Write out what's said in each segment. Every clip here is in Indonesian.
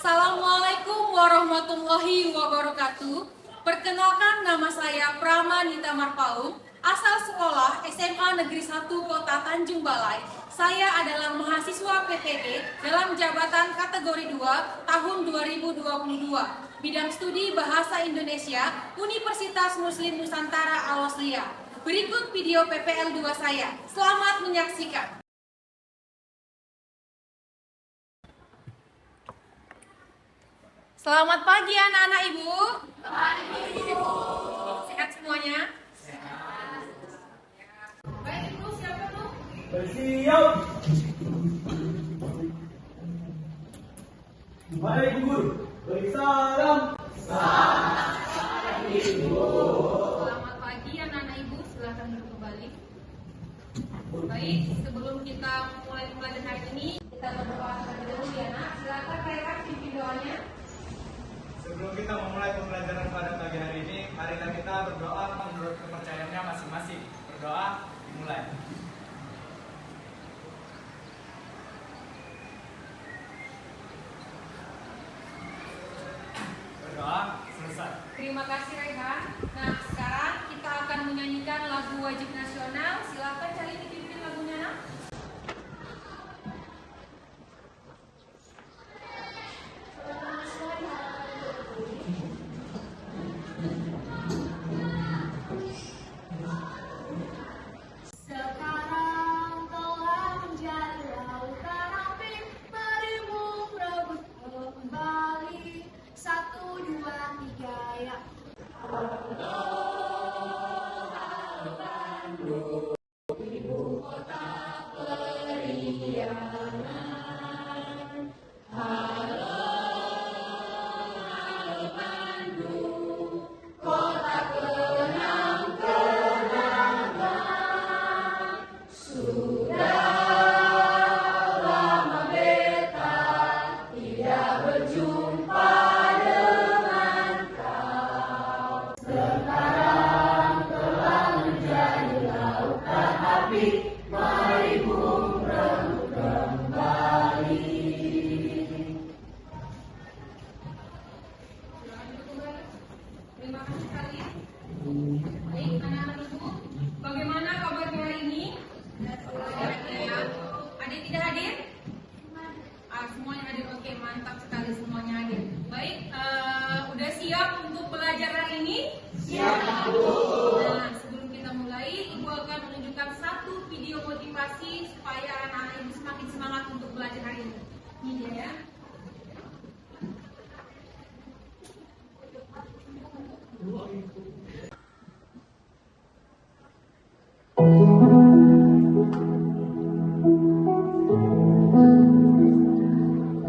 Assalamualaikum warahmatullahi wabarakatuh. Perkenalkan, nama saya Prama Nita Marpaung, asal sekolah SMA Negeri 1 Kota Tanjung Balai. Saya adalah mahasiswa PTG dalam jabatan kategori 2 tahun 2022, bidang studi Bahasa Indonesia, Universitas Muslim Nusantara Al-Wasliyah. Berikut video PPL 2 saya. Selamat menyaksikan. Selamat pagi anak-anak ibu. Pagi ibu. Sehat semuanya? Sehat. Baik ibu, siapa bu? Bersiap. Baik guru. Beri salam. Selamat ibu. Selamat pagi anak-anak ibu. Silakan duduk kembali. Baik, sebelum kita mulai pelajaran hari ini, kita berdoa terlebih dahulu ya nak. Silakan rekam pimpin doanya. Sebelum kita memulai pembelajaran pada pagi hari ini, marilah kita berdoa menurut kepercayaannya masing-masing. Berdoa, dimulai. Berdoa, selesai. Terima kasih Rehan. Nah, sekarang kita akan menyanyikan lagu wajib nasional. Silakan cari dipimpin lagunya nak. Sekarang telah menjadi lautan api, merimu berebut kembali. 1, 2, 3, ya. Terima kasih sekali. Baik, anak-anak ibu, bagaimana kabarnya hari ini? Ya. Ada yang tidak hadir? Semuanya hadir. Oke, mantap sekali semuanya hadir. Baik, udah siap untuk belajar hari ini? Siap, Bu. Nah, sebelum kita mulai, Ibu akan menunjukkan satu video motivasi supaya anak-anak ibu semakin semangat untuk belajar hari ini. Ini dia ya.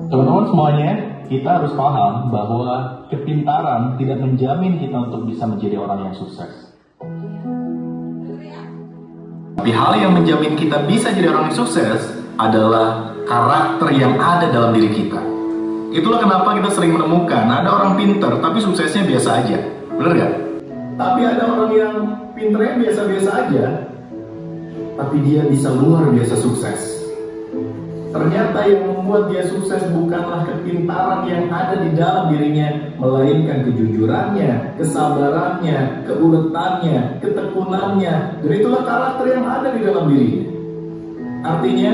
Teman-teman semuanya, kita harus paham bahwa kepintaran tidak menjamin kita untuk bisa menjadi orang yang sukses. Tapi hal yang menjamin kita bisa jadi orang yang sukses adalah karakter yang ada dalam diri kita. Itulah kenapa kita sering menemukan ada orang pinter tapi suksesnya biasa aja. Bener gak? Tapi ada orang yang pinternya biasa-biasa aja, tapi dia bisa luar biasa sukses. Ternyata yang membuat dia sukses bukanlah kepintaran yang ada di dalam dirinya, melainkan kejujurannya, kesabarannya, keuletannya, ketekunannya, dan itulah karakter yang ada di dalam dirinya. Artinya,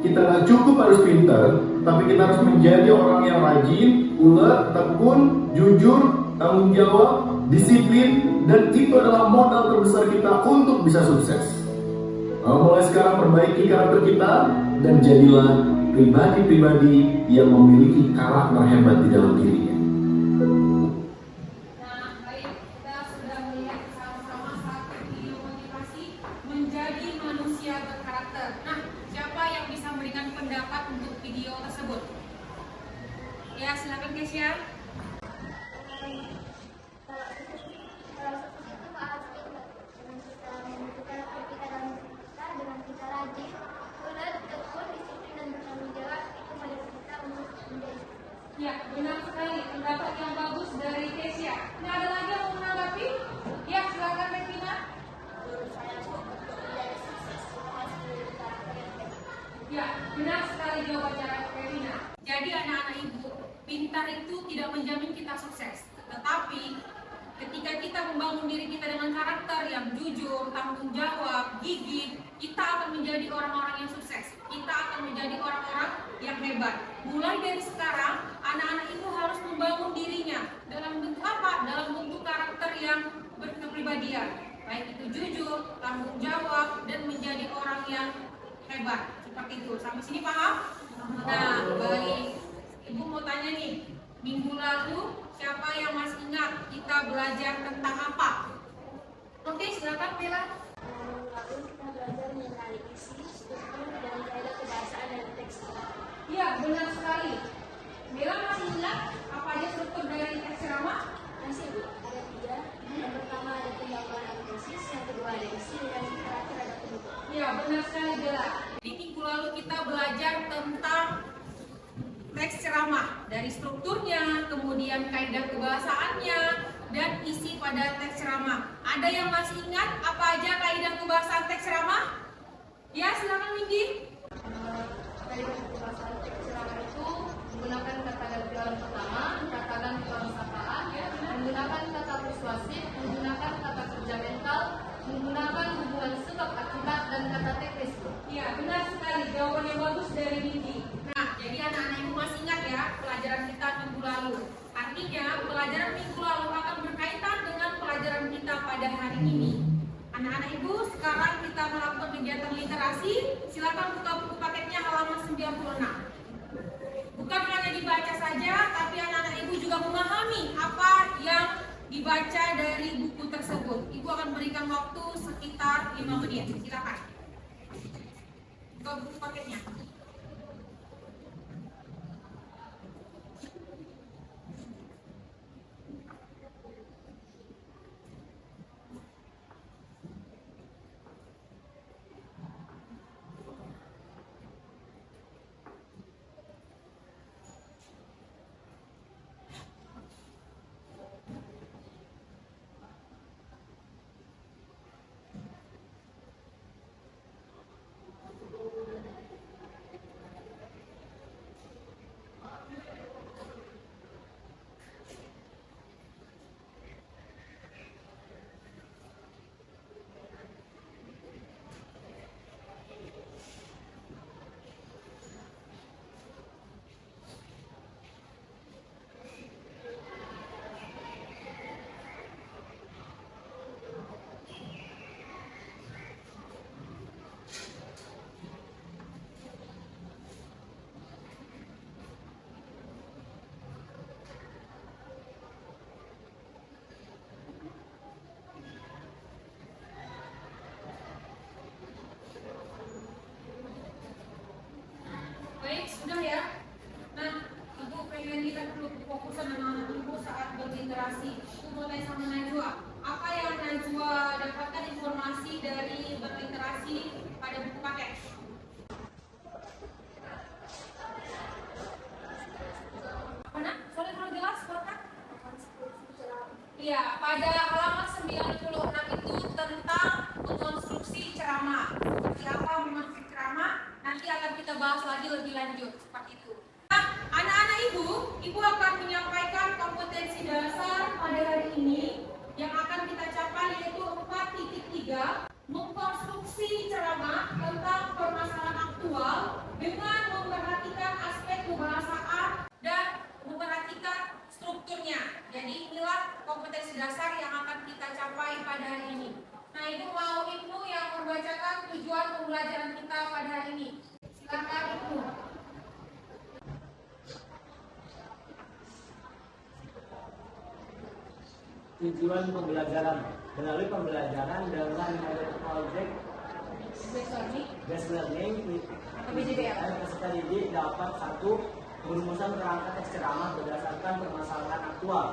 kita gak cukup harus pintar, tapi kita harus menjadi orang yang rajin, ulet, tekun, jujur, tanggung jawab, disiplin, dan itu adalah modal terbesar kita untuk bisa sukses. Mulai sekarang perbaiki karakter kita dan jadilah pribadi-pribadi yang memiliki karakter hebat di dalam dirinya. Nah, baik, kita sudah melihat sama-sama satu video motivasi menjadi manusia berkarakter. Nah, siapa yang bisa memberikan pendapat untuk video tersebut? Ya, silakan Kesia. Ya, benar sekali. Pendapat yang bagus dari Kesia. Ini ada lagi yang mau menanggapi? Ya, silakan Revina. Ya, benar sekali jawaban Revina. Jadi anak-anak ibu, pintar itu tidak menjamin kita sukses. Tetapi ketika kita membangun diri kita dengan karakter yang jujur, tanggung jawab, gigih, kita akan menjadi orang-orang yang sukses. Kita akan menjadi orang-orang yang hebat. Mulai dari sekarang, anak-anak itu harus membangun dirinya. Dalam bentuk apa? Dalam bentuk karakter yang berkepribadian. Baik itu jujur, tanggung jawab, dan menjadi orang yang hebat. Seperti itu. Sampai sini paham? Nah, baik. Ibu mau tanya nih, minggu lalu siapa yang masih ingat kita belajar tentang apa? Oke, silakan Bella. Lalu kita belajar mengenai isi, struktur, dan kaidah kebahasaan dan teks. Iya, benar sekali. Bella masih ingat apa aja struktur dari teks ceramah? Masih Bu, ada 3. Yang pertama ada pendahuluan atau tesis, yang kedua ada isi, dan yang terakhir ada penutup. Iya, benar sekali Bella. Di minggu lalu kita belajar tentang teks ceramah, dari strukturnya, kemudian kaidah kebahasaannya, dan isi pada teks ceramah. Ada yang masih ingat apa aja kaidah kebahasaan teks ceramah? Ya, silakan Windy. Kaidah kebahasaan teks ceramah itu menggunakan kata gantian pertama, kata gantian sapaan, menggunakan kata persuasif, menggunakan kata kerja mental, menggunakan hubungan sebab akibat, dan kata teknis. Iya, benar sekali. Jawaban yang bagus dari Windy. Nah, jadi anak-anak ibu masih ingat ya pelajaran kita minggu lalu. Artinya pelajaran minggu lalu akan berkaitan dengan pelajaran kita pada hari ini. Anak-anak ibu, sekarang kita melakukan kegiatan literasi. Silakan buka buku paketnya halaman 96. Bukan hanya dibaca saja, tapi anak-anak ibu juga memahami apa yang dibaca dari buku tersebut. Ibu akan berikan waktu sekitar 5 menit. Silakan. Buka buku paketnya. Baik, sudah ya. Nah, ibu pengen kita perlu fokusan anak-anak ibu saat berliterasi. Ibu mau tanya sama Najwa, apa yang Najwa dapatkan informasi dari berliterasi pada buku paket? Apa nak? Soalnya kalau jelas, silakan. Iya, pada halaman 96 itu tentang konstruksi ceramah. Seperti apa memakai ceramah? Nanti akan kita bahas lagi lebih lanjut seperti itu. Nah, anak-anak ibu akan menyampaikan kompetensi dasar pada hari ini yang akan kita capai yaitu 4.3 mengkonstruksi ceramah tentang permasalahan aktual dengan memperhatikan aspek kebahasaan dan memperhatikan strukturnya. Jadi inilah kompetensi dasar yang akan kita capai pada hari ini. Nah, Ibu mau Ibnu yang membacakan tujuan pembelajaran kita pada hari ini. Silakan Ibnu. Tujuan pembelajaran melalui pembelajaran dengan metode project based learning Atau BJBL. peserta didik dapat 1. Merumuskan kerangka teks ceramah berdasarkan permasalahan aktual.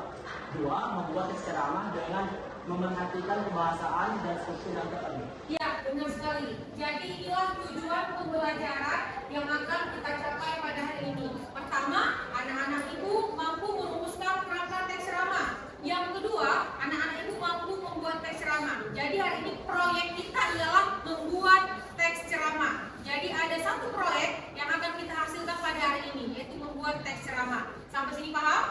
2. Membuat teks ceramah dengan memerhatikan kebahasaan dan struktur yang tertentu. Ya, benar sekali. Jadi inilah tujuan pembelajaran yang akan kita capai pada hari ini. Pertama, anak-anak ibu mampu merumuskan kerangka teks ceramah. Yang kedua, anak-anak ibu mampu membuat teks ceramah. Jadi hari ini proyek kita adalah membuat teks ceramah. Jadi ada satu proyek yang akan kita hasilkan pada hari ini, yaitu membuat teks ceramah. Sampai sini paham?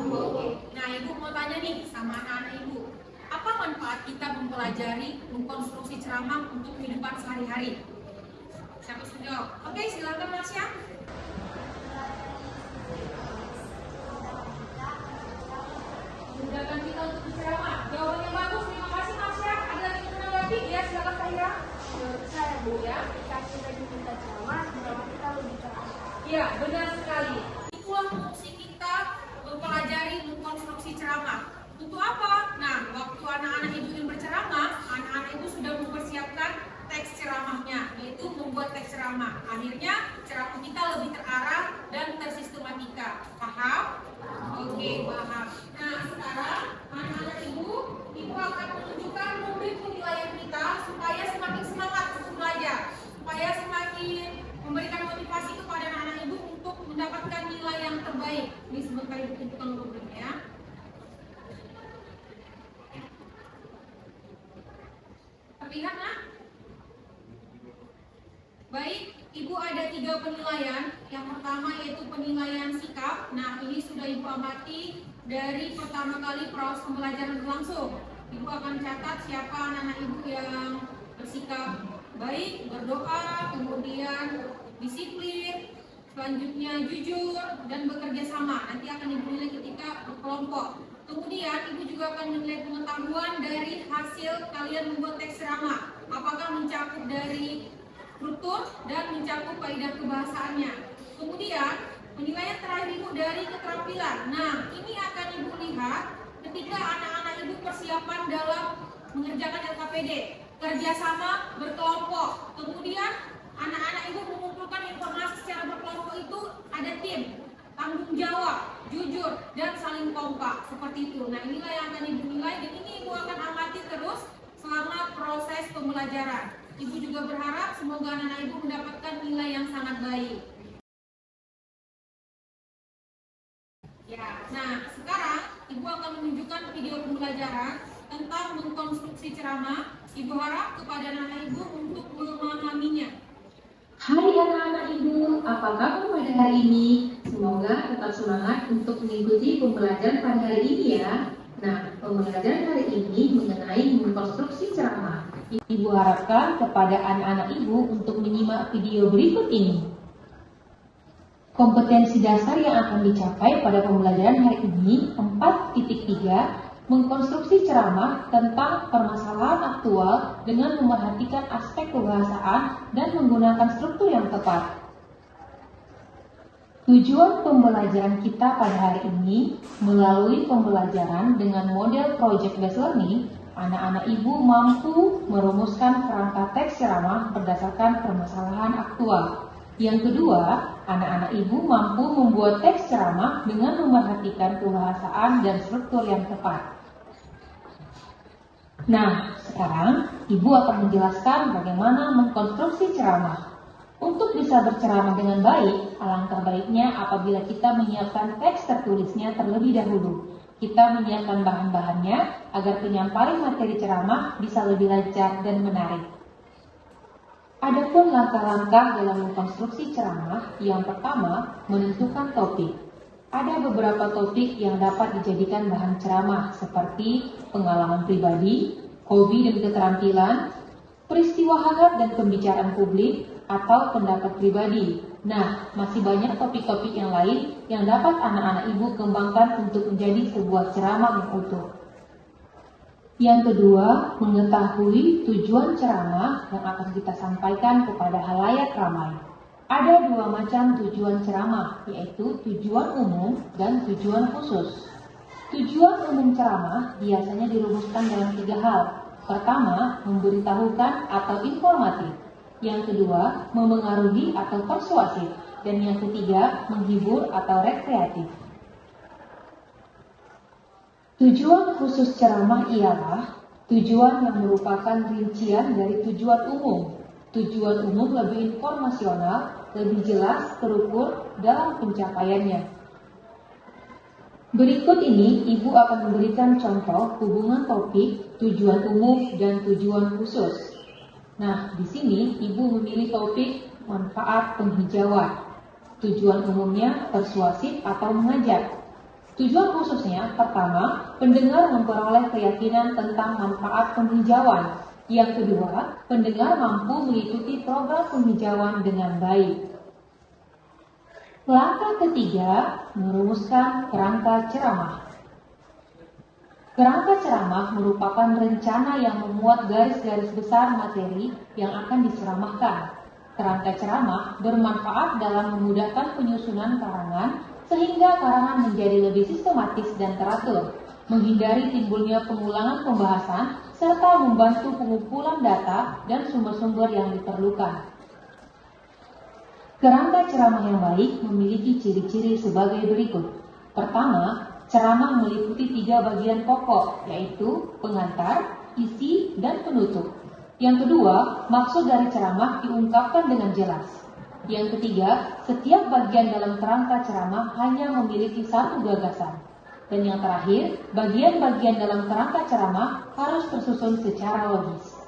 Oke. Nah, Ibu mau tanya nih sama anak-anak Ibu. Apa manfaat kita mempelajari mengkonstruksi ceramah untuk kehidupan sehari-hari? Siapa setuju? Oke, silakan Marsya. Memudahkan kita untuk berceramah. Jawabannya bagus, terima kasih Marsya. Ada lagi yang menanggapi? Ya, silakan Tahira. Menurut saya Bu ya, jika kita diminta ceramah, ceramah kita lebih terarah. Iya, benar sekali. Itulah fungsi kita mempelajari mengkonstruksi ceramah. Untuk apa? Nah, waktu anak-anak Ibu ingin berceramah, anak-anak Ibu sudah mempersiapkan teks ceramahnya, yaitu membuat teks ceramah. Akhirnya ceramah kita lebih terarah dan tersistematika. Paham? Oke, paham. Nah, sekarang anak-anak Ibu akan menunjukkan rubrik penilaian kita supaya semakin semangat untuk belajar, supaya semakin memberikan motivasi kepada anak-anak Ibu untuk mendapatkan nilai yang terbaik. Ini sebentar Ibu tunjukkan rubriknya ya. Terlihat nak? Baik, Ibu ada 3 penilaian. Yang pertama yaitu penilaian sikap. Nah, ini sudah Ibu amati dari pertama kali proses pembelajaran berlangsung. Ibu akan catat siapa anak-anak Ibu yang bersikap baik, berdoa, kemudian disiplin, selanjutnya jujur, dan bekerja sama. Nanti akan Ibu nilai ketika berkelompok. Kemudian Ibu juga akan menilai pengetahuan dari hasil kalian membuat teks ceramah. Apakah mencakup dari struktur dan mencakup kaidah kebahasaannya. Kemudian penilaian terakhir Ibu dari keterampilan. Nah, ini akan Ibu lihat ketika anak-anak Ibu persiapan dalam mengerjakan LKPD, kerjasama berkelompok. Kemudian anak-anak Ibu mengumpulkan informasi secara berkelompok itu ada tim, tanggung jawab, jujur, dan saling kompak. Seperti itu. Nah, inilah yang akan Ibu nilai dan ini Ibu akan amati terus selama proses pembelajaran. Ibu juga berharap semoga anak-anak Ibu mendapatkan nilai yang sangat baik. Ya, nah sekarang Ibu akan menunjukkan video pembelajaran tentang mengkonstruksi ceramah. Ibu harap kepada anak-anak Ibu untuk memahaminya. Hai anak-anak Ibu, apa kabar pada hari ini? Semoga tetap semangat untuk mengikuti pembelajaran pada hari ini ya. Nah, pembelajaran hari ini mengenai mengkonstruksi ceramah. Ibu harapkan kepada anak-anak Ibu untuk menyimak video berikut ini. Kompetensi dasar yang akan dicapai pada pembelajaran hari ini 4.3 mengkonstruksi ceramah tentang permasalahan aktual dengan memerhatikan aspek kebahasaan dan menggunakan struktur yang tepat. Tujuan pembelajaran kita pada hari ini melalui pembelajaran dengan model project based learning, anak-anak Ibu mampu merumuskan kerangka teks ceramah berdasarkan permasalahan aktual. Yang kedua, anak-anak Ibu mampu membuat teks ceramah dengan memerhatikan kebahasaan dan struktur yang tepat. Nah, sekarang Ibu akan menjelaskan bagaimana mengkonstruksi ceramah. Untuk bisa berceramah dengan baik, alangkah baiknya apabila kita menyiapkan teks tertulisnya terlebih dahulu. Kita menyiapkan bahan-bahannya agar penyampaian materi ceramah bisa lebih lancar dan menarik. Adapun langkah-langkah dalam mengkonstruksi ceramah, yang pertama, menentukan topik. Ada beberapa topik yang dapat dijadikan bahan ceramah seperti pengalaman pribadi, hobi dan keterampilan, peristiwa hangat dan pembicaraan publik, atau pendapat pribadi. Nah, masih banyak topik-topik yang lain yang dapat anak-anak Ibu kembangkan untuk menjadi sebuah ceramah yang utuh. Yang kedua, mengetahui tujuan ceramah yang akan kita sampaikan kepada halayak ramai. Ada 2 macam tujuan ceramah, yaitu tujuan umum dan tujuan khusus. Tujuan umum ceramah biasanya dirumuskan dalam 3 hal. Pertama, memberitahukan atau informatif. Yang kedua, memengaruhi atau persuasif. Dan yang ketiga, menghibur atau rekreatif. Tujuan khusus ceramah ialah tujuan yang merupakan rincian dari tujuan umum. Tujuan umum lebih informasional, lebih jelas, terukur dalam pencapaiannya. Berikut ini Ibu akan memberikan contoh hubungan topik, tujuan umum, dan tujuan khusus. Nah, di sini Ibu memilih topik manfaat penghijauan. Tujuan umumnya persuasif atau mengajak. Tujuan khususnya, pertama, pendengar memperoleh keyakinan tentang manfaat penghijauan. Yang kedua, pendengar mampu mengikuti program penghijauan dengan baik. Langkah ketiga, merumuskan kerangka ceramah. Kerangka ceramah merupakan rencana yang memuat garis-garis besar materi yang akan diceramahkan. Kerangka ceramah bermanfaat dalam memudahkan penyusunan karangan sehingga karangan menjadi lebih sistematis dan teratur, menghindari timbulnya pengulangan pembahasan, serta membantu pengumpulan data dan sumber-sumber yang diperlukan. Kerangka ceramah yang baik memiliki ciri-ciri sebagai berikut. Pertama, ceramah meliputi 3 bagian pokok, yaitu pengantar, isi, dan penutup. Yang kedua, maksud dari ceramah diungkapkan dengan jelas. Yang ketiga, setiap bagian dalam kerangka ceramah hanya memiliki satu gagasan. Dan yang terakhir, bagian-bagian dalam kerangka ceramah harus tersusun secara logis.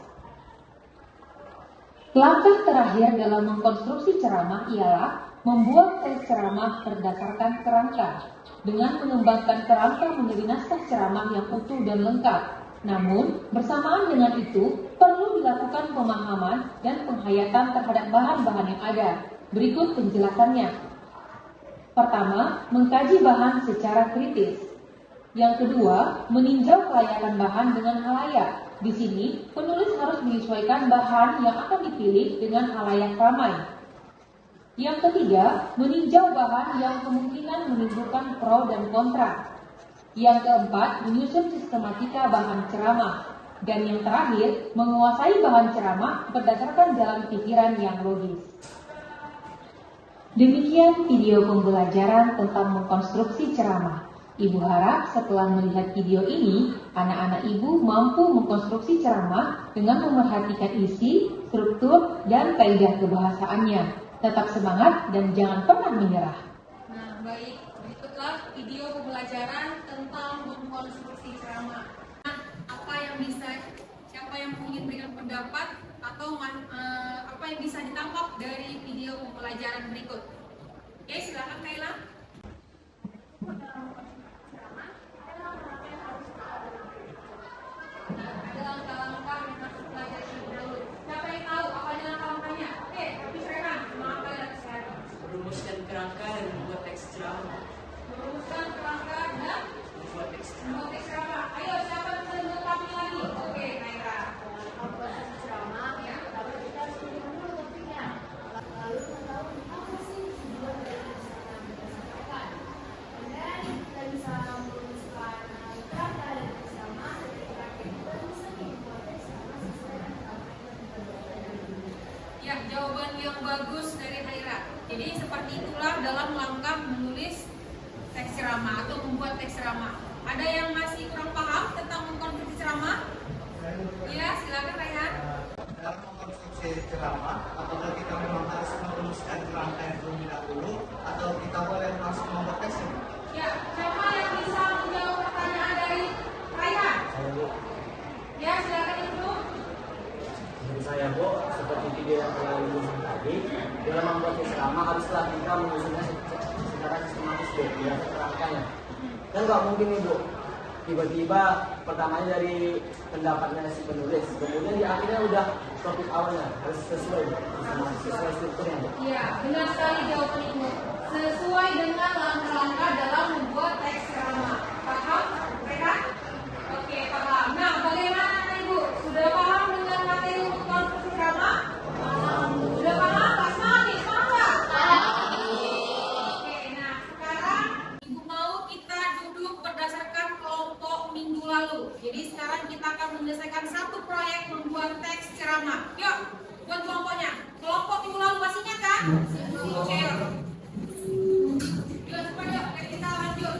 Langkah terakhir dalam mengkonstruksi ceramah ialah membuat teks ceramah berdasarkan kerangka, dengan mengembangkan kerangka menjadi naskah ceramah yang utuh dan lengkap. Namun, bersamaan dengan itu, perlu dilakukan pemahaman dan penghayatan terhadap bahan-bahan yang ada. Berikut penjelasannya. Pertama, mengkaji bahan secara kritis. Yang kedua, meninjau kelayakan bahan dengan halayak. Di sini, penulis harus menyesuaikan bahan yang akan dipilih dengan halayak ramai. Yang ketiga, meninjau bahan yang kemungkinan menimbulkan pro dan kontra. Yang keempat, menyusun sistematika bahan ceramah. Dan yang terakhir, menguasai bahan ceramah berdasarkan jalan pikiran yang logis. Demikian video pembelajaran tentang mengkonstruksi ceramah. Ibu harap setelah melihat video ini, anak-anak ibu mampu mengkonstruksi ceramah dengan memerhatikan isi, struktur, dan kaidah kebahasaannya. Tetap semangat dan jangan pernah menyerah. Nah, baik. Berikutlah video pembelajaran tentang mengkonstruksi ceramah. Nah, siapa yang ingin berikan pendapat atau apa yang bisa ditangkap dari video pembelajaran berikut? Oke, silakan Kayla. Ada langkah-langkah yang harus pelajari terlebih dahulu. Siapa yang tahu apa ada langkah-langkahnya? Oke, silakan. Semangat kalian silakan. Merumuskan kerangka dan membuat teks ceramah. Merumuskan kerangka dan membuat teks ceramah. Ayo, siapa yang bisa melengkapi lagi? Oke, Naira. Komposisi ceramah, pertama kita harus pilih dulu topiknya. Lalu mengetahui apa sih tujuan dari ceramah yang kita sampaikan. Kemudian kita bisa merumuskan kerangka dari ceramah, dan terakhir kita bisa membuat teks ceramah sesuai dengan apa yang kita belajar. Ya, jawaban yang bagus dari Haira. Jadi seperti itulah dalam langkah menulis teks ceramah atau membuat teks ceramah. Ada yang masih kurang paham tentang mengkonstruksi ceramah? Ya, silakan Raihan. Dalam mengkonstruksi ceramah, apakah kita memang harus merumuskan kerangka yang terlebih dahulu atau kita boleh langsung membuat teksnya? Ya, siapa yang bisa menjawab pertanyaan dari Raihan? Ya, silakan Ibu. Menurut saya, Bu, seperti video yang telah diusulkan tadi, dalam membuat teks ceramah haruslah kita menyusunnya secara sistematis, Bu, dengan kerangkanya. Dan nggak mungkin nih, Bu, tiba-tiba pertamanya dari pendapatnya si penulis, kemudian di akhirnya udah topik awalnya harus sesuai, sesuai strukturnya, Bu. Iya, benar sekali jawaban Ibu. Sesuai dengan langkah-langkah dalam membuat teks ceramah. Paham? Rehan? Oke, paham. Nah, bagaimana Ibu? Sudah paham dengan materi untuk konstruksi ceramah? Sudah paham? Pak Semangat, paham nggak? Oke, nah sekarang Ibu mau kita duduk berdasarkan kelompok minggu lalu. Jadi sekarang kita akan menyelesaikan satu proyek membuat teks ceramah. Yuk, buat kelompoknya. Kelompok minggu lalu masih ingat kan? Oke, yuk. Yuk, cepat yuk. Kita lanjut.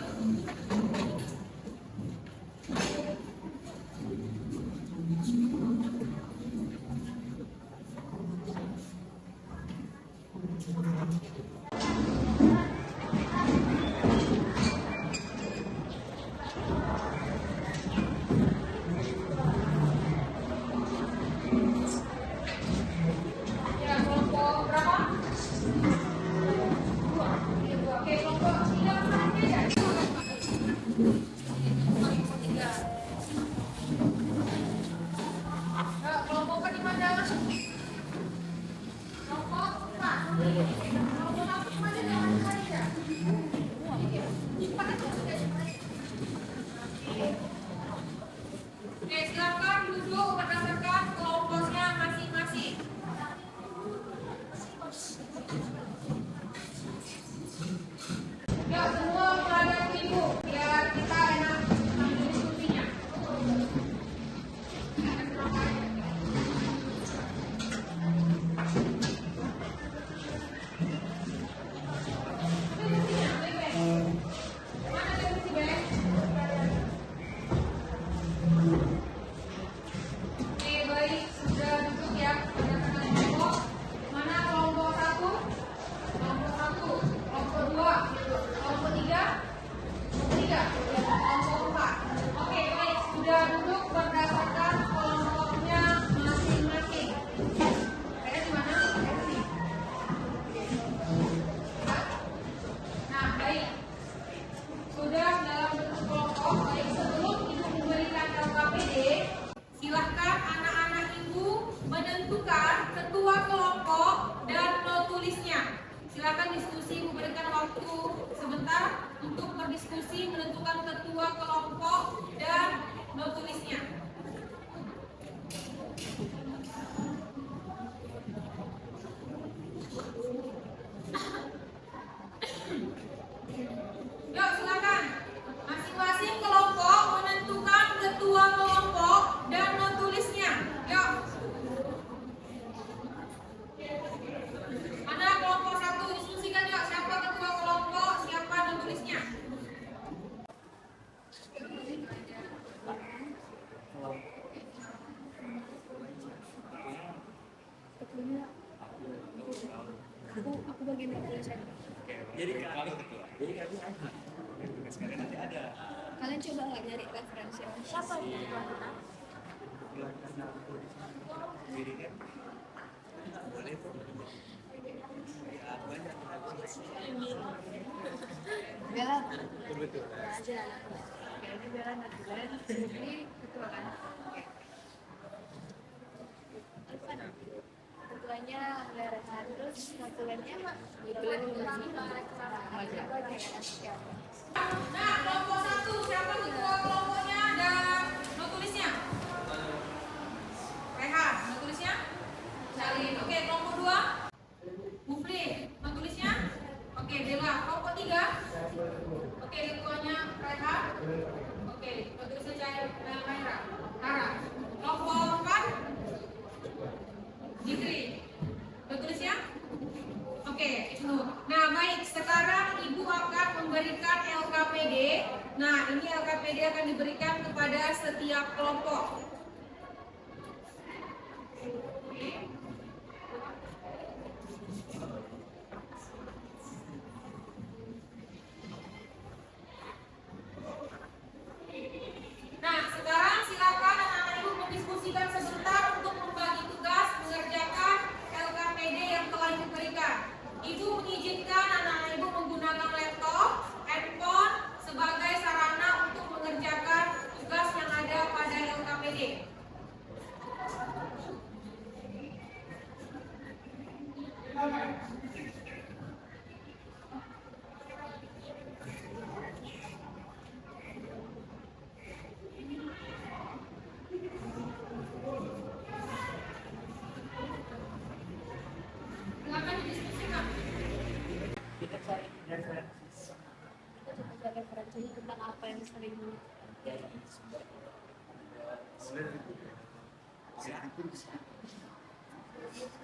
berdiskusi menentukan ketua kelompok dan notulisnya. Yuk silakan. Masing-masing kelompok menentukan ketua kelompok dan notulisnya. Yuk. Ada kelompok 1 diskusikan yuk, siapa ketua kelompok, siapa notulisnya. Aku bagian notulisnya. Kalian coba nggak nyari referensi siapa yang ketua kita? Bella. Betul. Aja. Ini Bella natural. Ini ketua kan? Ketuanya Rehan, terus notulennya mak. Notulen Nah, kelompok 1 siapa ketua kelompoknya dan notulisnya? Rehan, notulisnya? Salin. Oke, kelompok 2 Mufli, notulisnya? Oke, Bella. Kelompok 3 oke, ketuanya Rehan. Oke, notulisnya Caira. Tara. Kelompok 4 Jitri, notulisnya? Oke, Ibnu. Nah, baik. Sekarang Ibu akan memberikan LKPD. Nah, ini LKPD akan diberikan kepada setiap kelompok. Nah, sekarang silakan anak-anak Ibu mendiskusikan sebentar untuk membagi tugas mengerjakan LKPD yang telah diberikan. Ibu mengizinkan anak-anak Ibu menggunakan laptop, handphone sebagai sarana untuk mengerjakan tugas yang ada pada LKPD. Silakan didiskusikan. Kita cari referensi. Kita coba cari referensinya tentang apa yang sering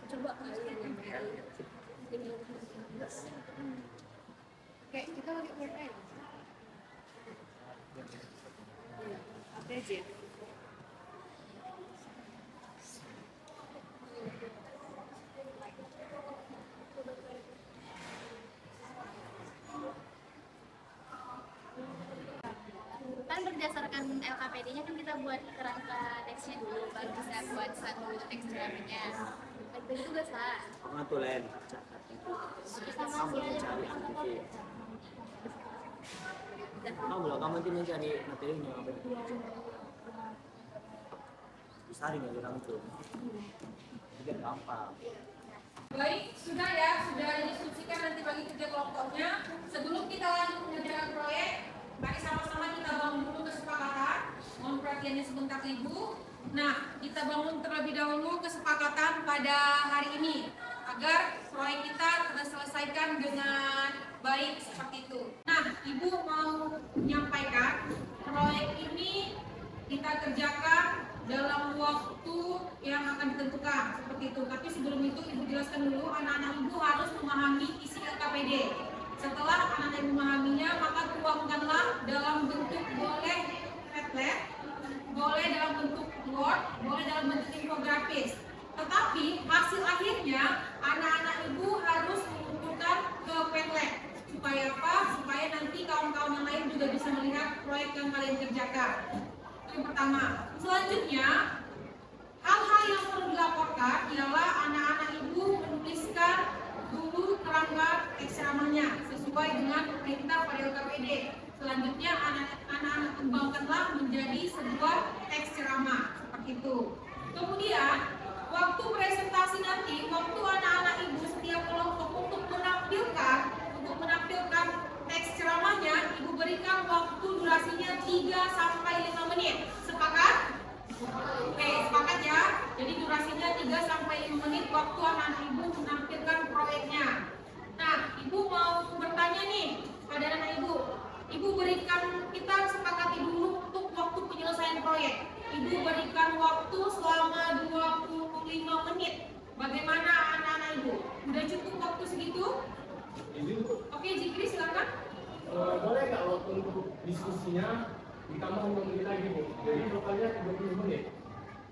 coba kalian yang kayak kita lagi word aja. Apa aja? Kan berdasarkan LKPD-nya kan kita buat kerangka teksnya dulu, baru bisa buat satu teks ceramahnya. Itu juga salah. Notulen. Kamu mencari titik. Kamu nanti mencari materinya apa? Bisa nggak bilang itu? Tidak gampang. Baik, sudah ya, sudah didiskusikan nanti bagi kerja kelompoknya. Sebelum kita lanjut mengerjakan proyek, mari sama-sama kita bangun dulu kesepakatan. Mohon perhatiannya sebentar Ibu. Nah, kita bangun terlebih dahulu kesepakatan pada hari ini agar proyek kita terselesaikan dengan baik seperti itu. Nah, Ibu mau menyampaikan proyek ini kita kerjakan dalam waktu yang akan ditentukan seperti itu. Tapi sebelum itu Ibu jelaskan dulu, anak-anak Ibu harus memahami isi LKPD. Setelah anak-anak Ibu memahaminya, maka tuangkanlah dalam bentuk boleh Padlet, boleh dalam bentuk Word, boleh dalam bentuk infografis. Tetapi hasil akhirnya anak-anak Ibu harus mengumpulkan ke Padlet. Supaya apa? Supaya nanti kawan-kawan yang lain juga bisa melihat proyek yang kalian kerjakan. Yang pertama. Selanjutnya, hal-hal yang perlu dilaporkan ialah anak-anak Ibu menuliskan dulu kerangka teks ceramahnya sesuai dengan perintah pada LKPD. Selanjutnya, anak-anak kembangkanlah menjadi sebuah teks ceramah seperti itu. Kemudian, waktu presentasi nanti, waktu anak-anak Ibu setiap kelompok untuk menampilkan teks ceramahnya, Ibu berikan 3 sampai 5 menit. Sepakat? Oke, sepakat ya. Jadi durasinya 3 sampai 5 menit waktu anak-anak ibu menampilkan proyeknya. Nah, ibu mau bertanya nih pada anak ibu. Ibu berikan, kita sepakati dulu untuk waktu penyelesaian proyek. Ibu berikan waktu selama 25 menit. Bagaimana anak-anak ibu? Udah cukup waktu segitu? Oke, Jikri silakan. Boleh nggak waktu untuk diskusinya ditambah 5 menit lagi Bu? Jadi totalnya 30 menit.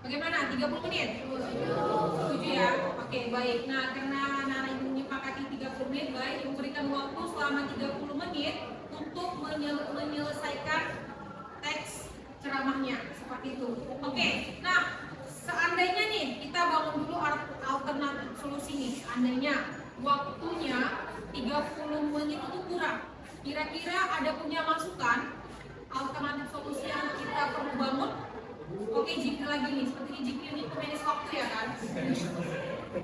Bagaimana? 30 menit? Setuju ya? Oke, baik. Nah, karena anak-anak ibu menyepakati 30 menit, baik, ibu berikan waktu selama 30 menit untuk menyelesaikan teks ceramahnya. Seperti itu. Oke, nah, seandainya nih, kita bangun dulu alternatif solusi nih. Seandainya waktunya 30 menit itu kurang. Kira-kira ada punya masukan alternatif solusi yang kita perlu bangun? Oke, Jikri lagi nih, seperti Jikri ini pemanis waktu ya kan?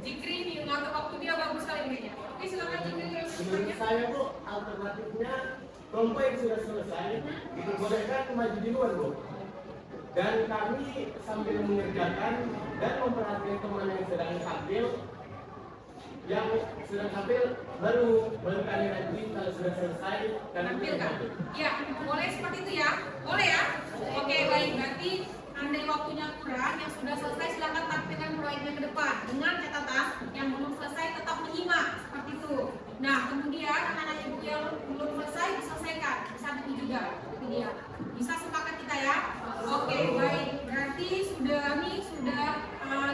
Jikri ini ngatur waktu dia bagus sekali kayaknya. Oke, silakan Jikri. Menurut saya Bu, alternatifnya kelompok yang sudah selesai diperbolehkan maju di luar Bu. Dan kami sambil mengerjakan dan memperhatikan teman yang sedang tampil, baru kami lanjut kalau sudah selesai dan Tampilkan. Ya, boleh seperti itu ya? Boleh ya? Oke, baik. Berarti andai waktunya kurang, yang sudah selesai silakan tampilkan proyeknya ke depan. Dengan catatan yang belum selesai tetap menyimak seperti itu. Nah, kemudian anak-anak ibu yang belum selesai diselesaikan. Bisa itu juga. Itu dia. Bisa sepakat kita ya? Oke, baik. Berarti sudah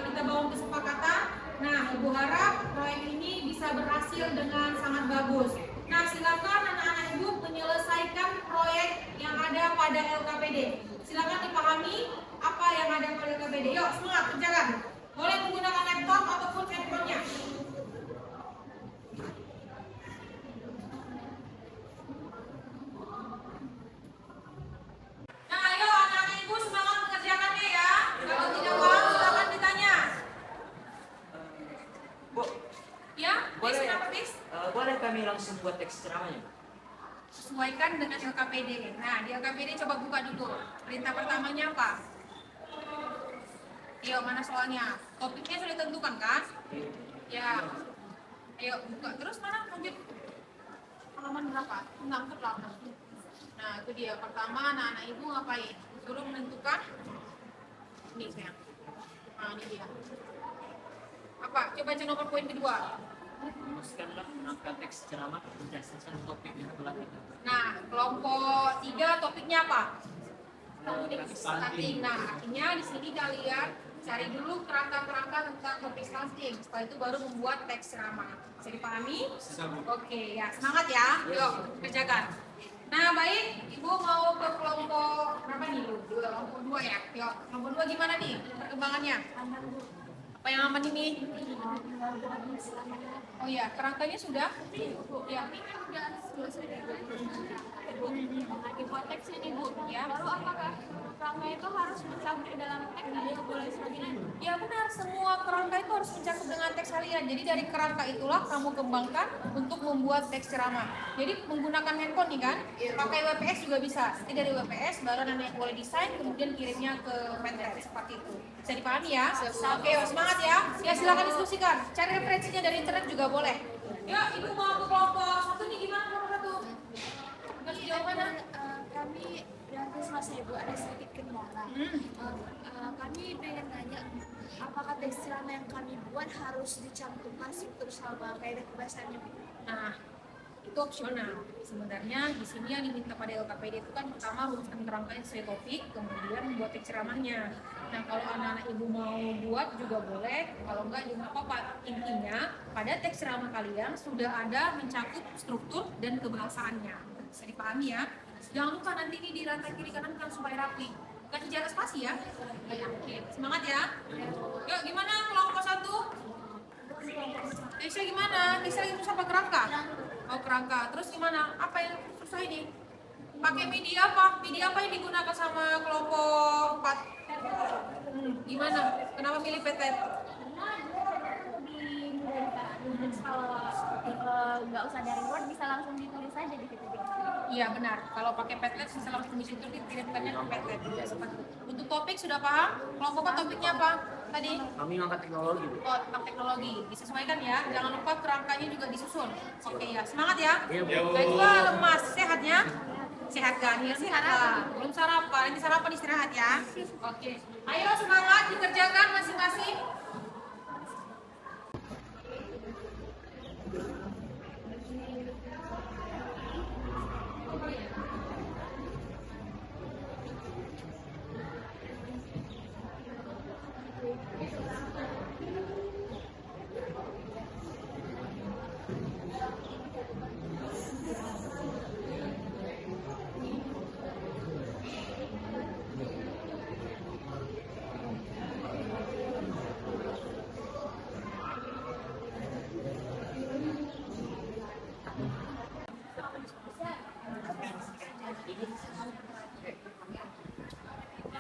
kita bangun kesepakatan. Nah, Ibu harap proyek ini bisa berhasil dengan sangat bagus. Nah, silakan anak-anak ibu menyelesaikan proyek yang ada pada LKPD. Silakan dipahami apa yang ada pada LKPD. Yuk, semangat kerjakan. Boleh menggunakan laptop ataupun handphone-nya. Nah, ayo anak-anak ibu semangat mengerjakannya ya. Kalau tidak paham silakan ditanya. Bu, Ya, boleh, kenapa, Bis? boleh kami langsung buat teks ceramahnya? Sesuaikan dengan LKPD. Nah, di LKPD coba buka dulu. Perintah pertamanya apa? Yuk, mana soalnya? Topiknya sudah ditentukan kan? Ya. Ayo, buka. Terus mana? Lanjut. Halaman berapa? 6 ke 8. Nah, itu dia. Pertama, anak-anak ibu ngapain? Suruh menentukan. Ini, sayang. Nah, ini dia. Apa? Coba baca nomor poin kedua. Rumuskanlah angka teks ceramah berdasarkan topik yang telah kita. Nah, kelompok 3 topiknya apa? Stunting. Nah, artinya di sini kalian cari dulu kerangka-kerangka tentang topik stunting. Setelah itu baru membuat teks ceramah. Bisa dipahami? Oke, ya semangat ya. Yuk, kerjakan. Nah, baik. Ibu mau ke kelompok berapa nih? Kelompok 2 ya. Yuk, kelompok 2 gimana nih perkembangannya? Apa yang aman ini? Oh ya, kerangkanya sudah? Ya. Buat teks ini Bu, Ya. lalu apakah kerangka itu harus mencakup dalam teks atau boleh sebagainya? Ya benar, semua kerangka itu harus mencakup dengan teks kalian. Jadi dari kerangka itulah kamu kembangkan untuk membuat teks ceramah. Jadi menggunakan handphone nih kan, pakai WPS juga bisa. Nanti dari WPS baru nanti boleh desain, kemudian kirimnya ke Pinterest seperti itu. Bisa dipahami ya? Oke, semangat ya. Ya silakan diskusikan. Cari referensinya dari internet juga boleh. Ya, ibu mau ke kelompok 1 nih gimana kelompok 1? Kasih jawabannya. Kami nanti selesai Bu, ada sedikit kendala. Kami pengen nanya, apakah teks ceramah yang kami buat harus dicantumkan struktur sama kaedah kebahasaannya Bu? Nah, itu opsional. Sebenarnya di sini yang diminta pada LKPD itu kan pertama rumuskan kerangkanya sesuai topik, kemudian membuat teks ceramahnya. Nah, kalau anak-anak ibu mau buat juga boleh, kalau enggak juga nggak apa-apa. Intinya pada teks ceramah kalian sudah ada mencakup struktur dan kebahasaannya. Bisa dipahami ya. Jangan lupa nanti ini di rantai kiri kanan kan supaya rapi. Kasih jarak spasi ya. Oke, semangat ya. Yuk, gimana kelompok 1? Keisha gimana? Keisha lagi susah apa kerangka? Oh, kerangka. Terus gimana? Apa yang susah ini? Pakai media apa? Media apa yang digunakan sama kelompok 4? Gimana? Kenapa pilih PT? Karena di kalau nggak usah dari Word, bisa langsung ditulis aja di situ. Iya benar. Kalau pakai Padlet bisa langsung di situ dikirimkannya ke Padlet. Untuk topik sudah paham? Kelompoknya topiknya apa tadi? Kami ngangkat teknologi, Bu. Oh, tentang teknologi. Disesuaikan ya. Jangan lupa kerangkanya juga disusun. Oke ya. Semangat ya. Iya, Bu. Nah, itu lemas. Sehatnya? Sehat kan? Ya sehat lah. Belum sarapan. Ini sarapan istirahat ya. Oke. Ayo semangat dikerjakan masing-masing.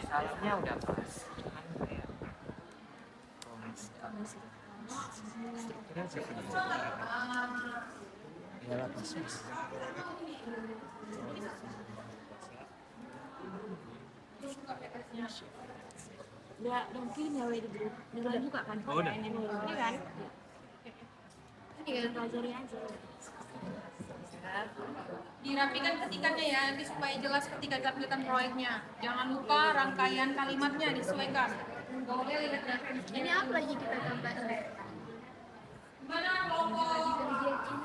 Salahnya udah pas. Udah mungkin ya di grup. Udah buka kan? Oh, udah. Ini kan? Ini kan pelajari aja. Dirapikan ketikannya ya, nanti supaya jelas ketika kelihatan proyeknya. Jangan lupa rangkaian kalimatnya disesuaikan. Gak boleh lihat referensi. Ini apa lagi kita tambah? Gimana kelompok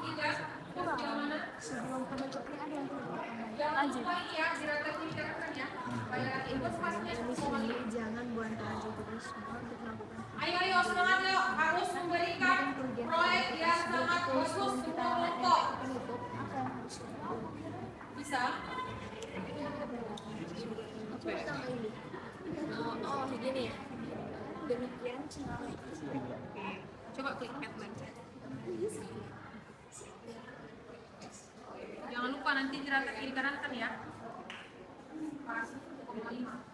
tiga? Yang mana? Sebelum penutupnya ada yang perlu kita tambah. Jangan Lanjut. lupa ini ya, dirapikan ya. Supaya itu masnya Di sini jangan buang aja terus untuk melakukan. Ayo semangat yuk, harus memberikan proyek yang sangat bagus untuk kelompok. Penutup apa yang harus kita Bisa? Aku tambah ini. Oh, begini ya. Demikian channel. Coba klik Padlet. Jangan lupa nanti dirata kiri kanan kan ya. Pas 1,5.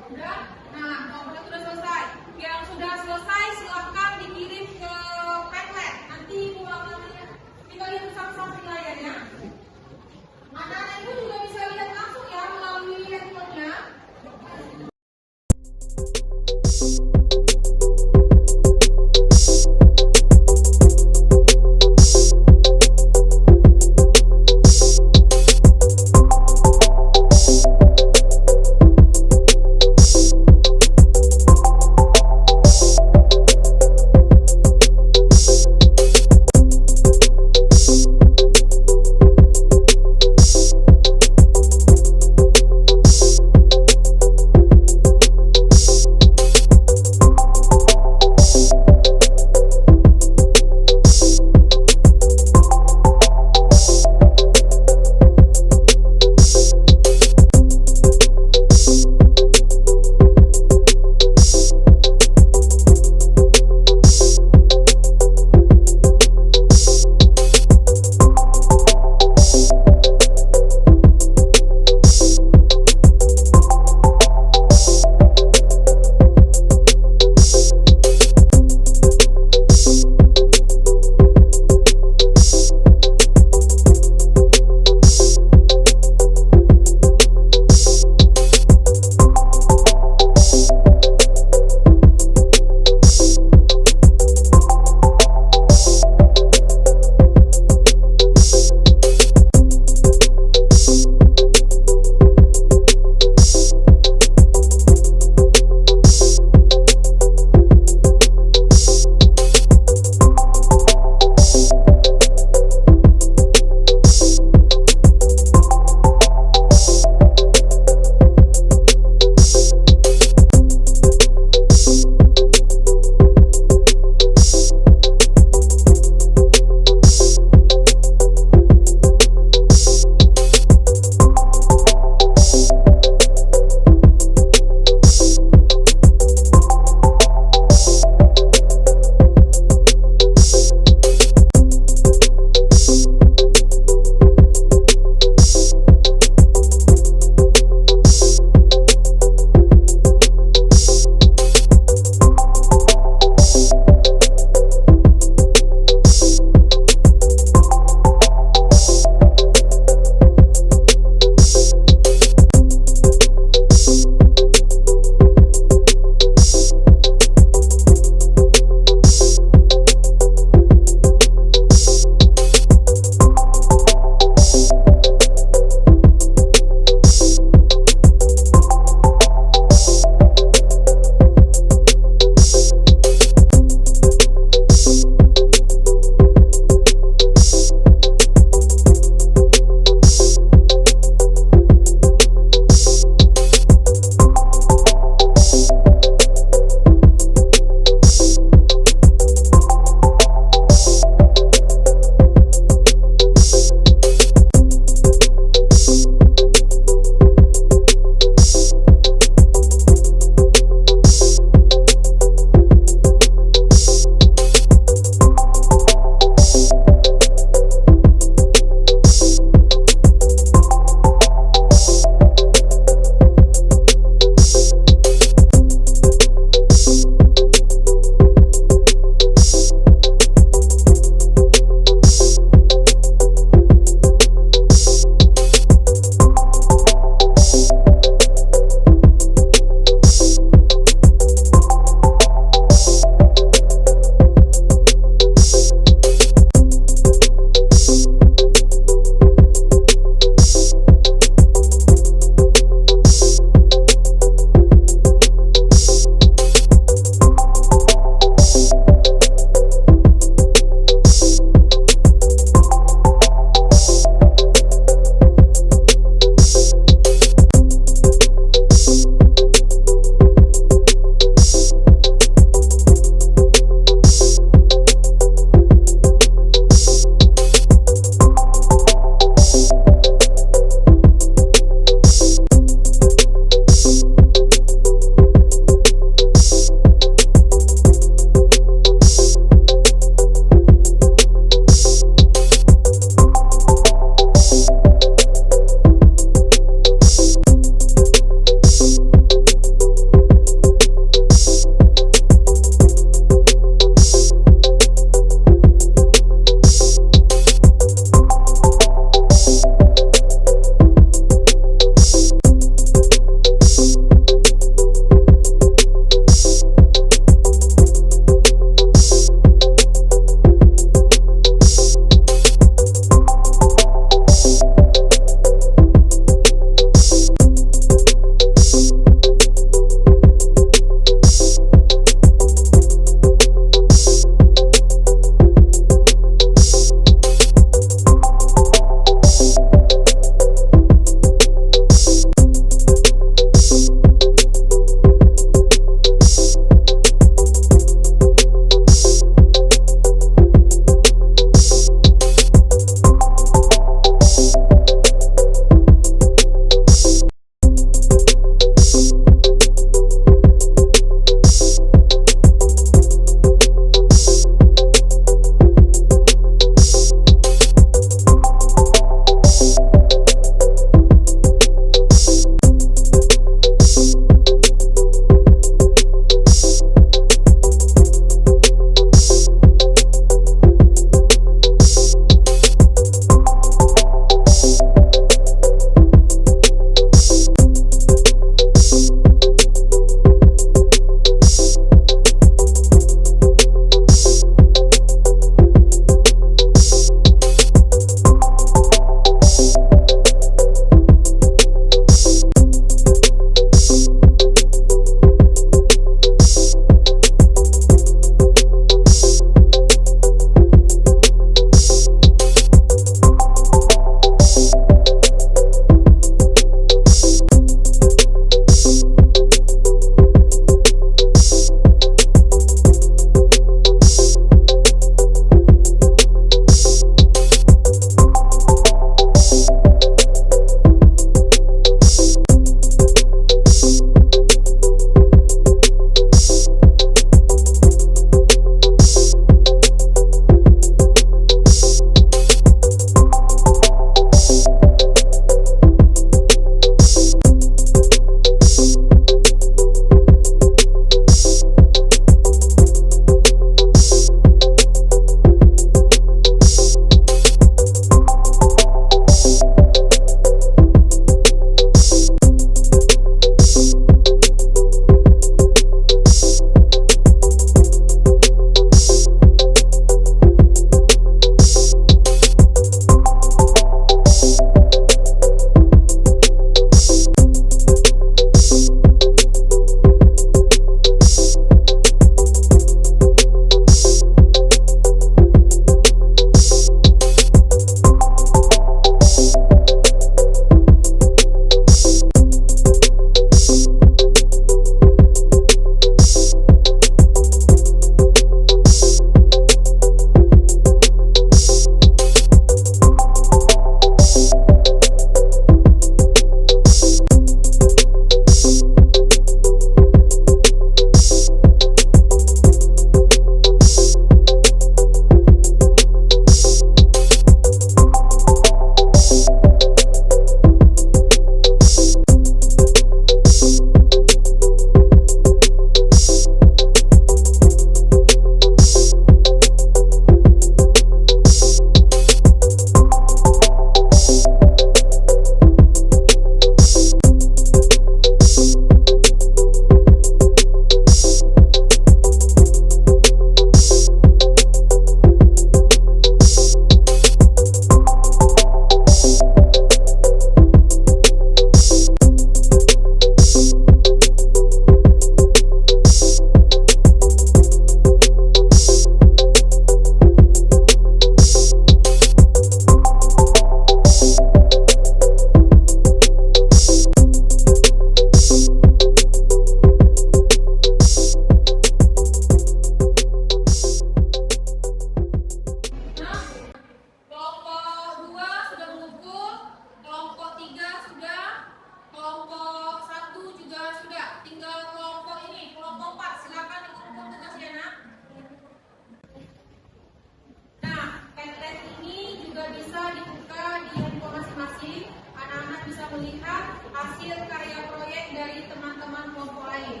hasil karya proyek dari teman-teman kelompok lain.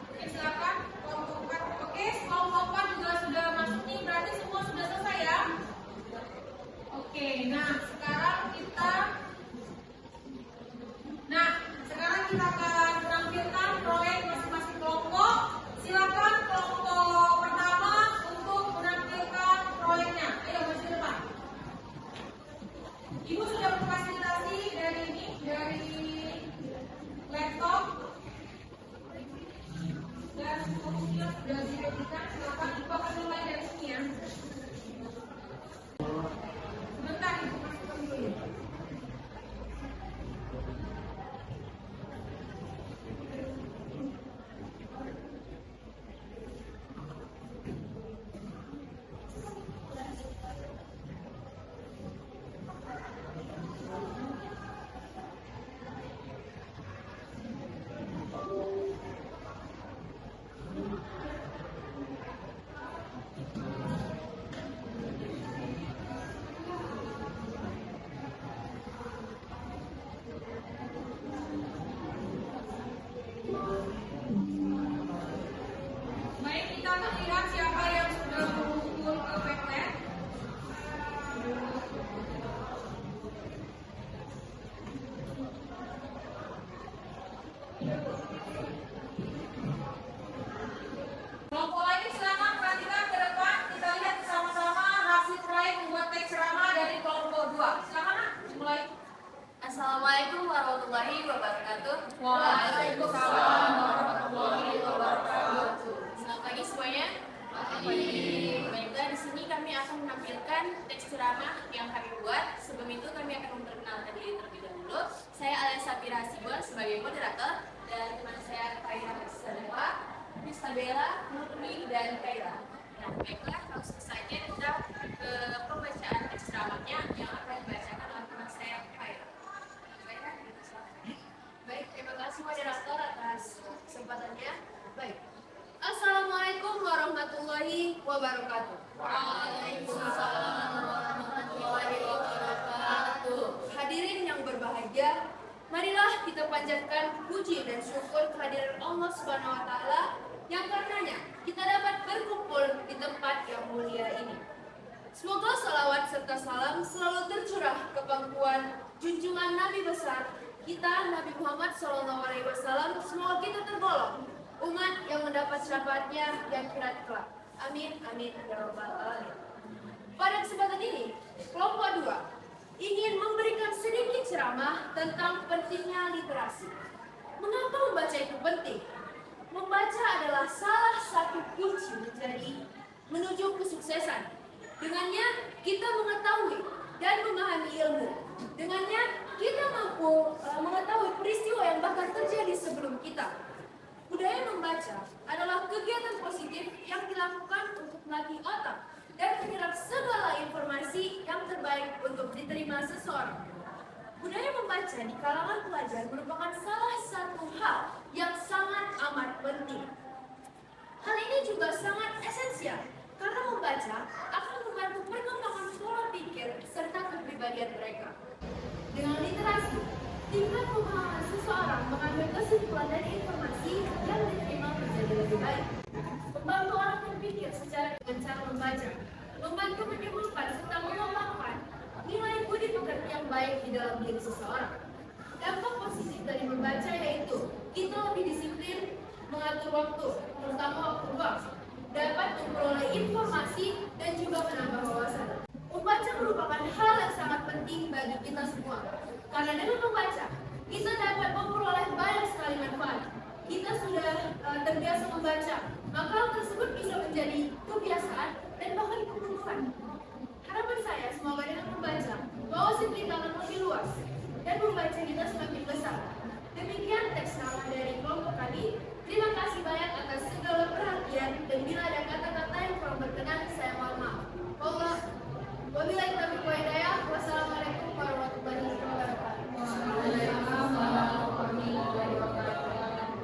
Oke, silakan kelompok 4. Oke, kelompok 4 juga sudah masuk nih, berarti semua sudah selesai ya. Oke, sekarang kita akan menampilkan proyek masing-masing kelompok. Silakan kelompok pertama untuk menampilkan proyeknya. Ayo maju ke depan. Ibu sudah berfasilitasi dari laptop dan komputer sudah diberikan. Silakan ibu akan mulai dari sini ya. Sebentar ibu masukkan dulu. Baik, kita akan lihat siapa yang sudah mengumpul ke Padlet. Kelompok lain silakan perhatikan ke depan. Kita lihat bersama-sama hasil proyek membuat teks ceramah dari kelompok 2. Silakan Nak, mulai. Assalamualaikum warahmatullahi wabarakatuh. Waalaikumsalam warahmatullahi wabarakatuh. Selamat pagi semuanya. Baiklah, di sini kami akan menampilkan teks ceramah yang kami buat. Sebelum itu kami akan memperkenalkan diri terlebih dahulu. Saya Alessa Safira Hasibuan sebagai moderator dan teman saya Kaira Sadapa, Mistabella, Nurmi, dan Kaira. Nah, baiklah, langsung saja kita ke pembacaan teks ceramahnya yang akan dibacakan oleh teman saya Kaira. Baiklah, kita silakan. Baik, terima kasih moderator atas kesempatannya. Baik. Assalamualaikum warahmatullahi wabarakatuh. Waalaikumsalam warahmatullahi wabarakatuh. Hadirin yang berbahagia, marilah kita panjatkan puji dan syukur kehadiran Allah Subhanahu wa taala yang karenanya kita dapat berkumpul di tempat yang mulia ini. Semoga salawat serta salam selalu tercurah ke pangkuan junjungan Nabi besar kita Nabi Muhammad SAW. Semoga kita tergolong umat yang mendapat syafaatnya di akhirat kelak. Amin, amin, ya rabbal alamin. Pada kesempatan ini, kelompok 2 ingin memberikan sedikit ceramah tentang pentingnya literasi. Mengapa membaca itu penting? Membaca adalah salah satu kunci menuju kesuksesan. Dengannya kita mengetahui dan memahami ilmu. Dengannya kita mampu mengetahui peristiwa yang bahkan terjadi sebelum kita. Budaya membaca adalah kegiatan positif yang dilakukan untuk melatih otak dan menyerap segala informasi yang terbaik untuk diterima seseorang. Budaya membaca di kalangan pelajar merupakan salah satu hal yang sangat amat penting. Hal ini juga sangat esensial karena membaca akan membantu perkembangan pola pikir serta kepribadian mereka. Dengan literasi, tingkat pemahaman seseorang mengambil kesimpulan dari informasi yang diterima menjadi lebih baik. Membantu orang berpikir secara dengan cara membaca, membantu menimbulkan serta mengembangkan nilai budi pekerti yang baik di dalam diri seseorang. Dampak positif dari membaca yaitu kita lebih disiplin mengatur waktu, terutama waktu luang, dapat memperoleh informasi dan juga menambah wawasan. Membaca merupakan hal yang sangat penting bagi kita semua. Karena dengan membaca, kita dapat memperoleh banyak sekali manfaat. Kita sudah terbiasa membaca, maka hal tersebut bisa menjadi kebiasaan dan bahkan kebutuhan. Harapan saya semoga dengan membaca, wawasan kita akan lebih luas dan membaca kita semakin besar. Demikian teks ceramah dari kelompok kami. Terima kasih banyak atas segala perhatian dan bila ada kata-kata yang kurang berkenan, saya mohon maaf. Wabillahi taufiq wal hidayah. Wassalamualaikum warahmatullahi wabarakatuh.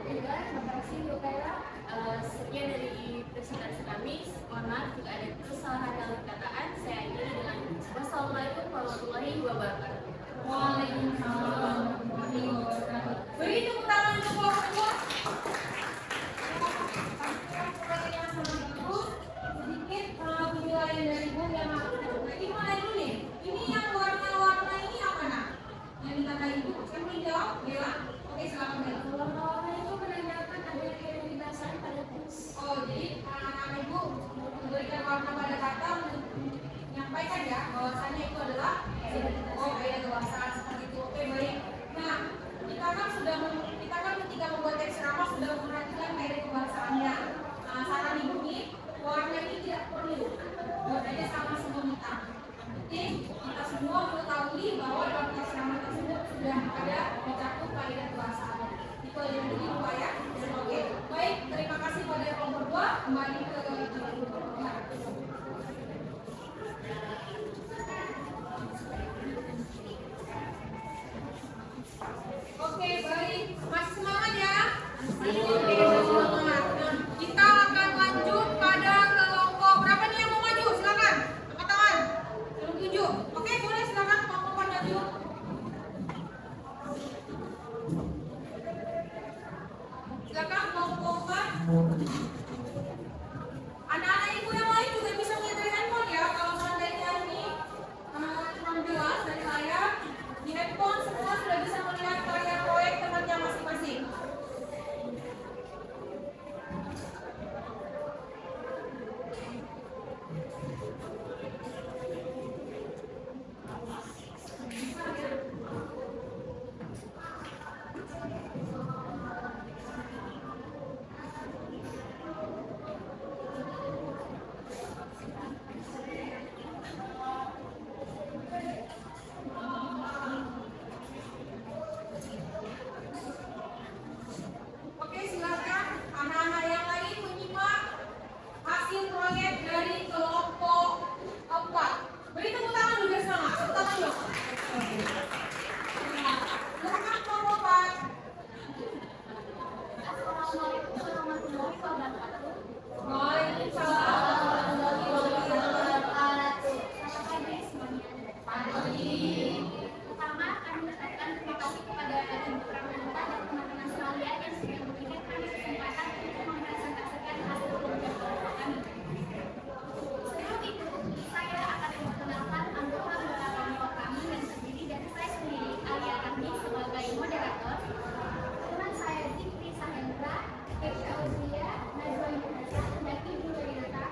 Terima kasih Bu Kaira. Sekian dari presentasi kami. Mohon maaf jika ada kesalahan dalam perkataan. Mila? Oke, silakan Mila. Kalau itu menandakan adanya kebebasan pada teks. Oh, jadi anak-anak ibu memberikan warna pada kata menyampaikan ya bahwasannya itu adalah ada kebahasaan seperti itu. Oke, baik. Nah, kita kan ketika membuat teks ceramah sudah memperhatikan kayak kebahasaannya. Nah, saran ibu nih, warna ini tidak perlu. Buat aja sama semua hitam. Oke, kita semua mengetahui bahwa dalam teks ceramah tersebut sudah ada dicakup kaidah kebahasaannya. Itu aja dulu ibu ya. Oke, baik. Terima kasih pada kelompok 2. Kembali ke kelompok 3. Oke, baik. Masih semangat ya? Oke, semangat. Nah, kita akan lanjut pada kelompok berapa nih yang mau maju? Silakan. Angkat tangan. Kelompok 7. Oke, boleh silakan kelompok maju. Silakan kelompok 4. Anak-anak ibu yang lain juga bisa mengikuti handphone ya. Kalau seandainya ini kurang jelas dari saya, di handphone semua sudah bisa melihat karya proyek temannya masing-masing. Oke, silakan anak-anak yang lain menyimak hasil proyek dari kelompok 4. Beri tepuk tangan dulu bersama. Tepuk tangan dulu. Silakan kelompok 4. Assalamualaikum warahmatullahi wabarakatuh. Waalaikumsalam warahmatullahi wabarakatuh. Selamat pagi semuanya. Pagi. Pertama, kami mengucapkan terima kasih kepada Ibu Pramanta dan teman-teman sekalian yang sudah memberikan kami kesempatan untuk mempresentasikan hasil kerja kelompok kami. Sebelum itu, saya akan memperkenalkan anggota kelompok kami yang terdiri dari saya sendiri, Alia Rahmi sebagai moderator, teman saya Fikri Sahendra, Keisha Uzia, Najwa Yunasa, dan Ibu Renata.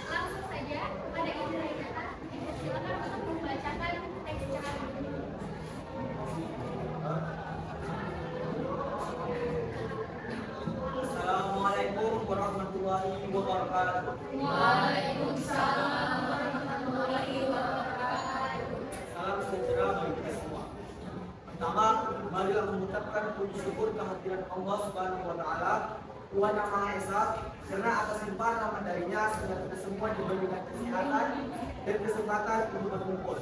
Langsung saja pada Ibu Renata, silakan untuk membacakan teks ceramah. Assalamualaikum warahmatullahi wabarakatuh. Waalaikumsalam warahmatullahi wabarakatuh. Salam sejahtera bagi kita semua. Pertama, marilah mengucapkan puji syukur kehadiran Allah Subhanahu wa taala, Tuhan yang Maha Esa, karena atas limpahan rahmat darinya sehingga kita semua diberikan kesehatan dan kesempatan untuk berkumpul.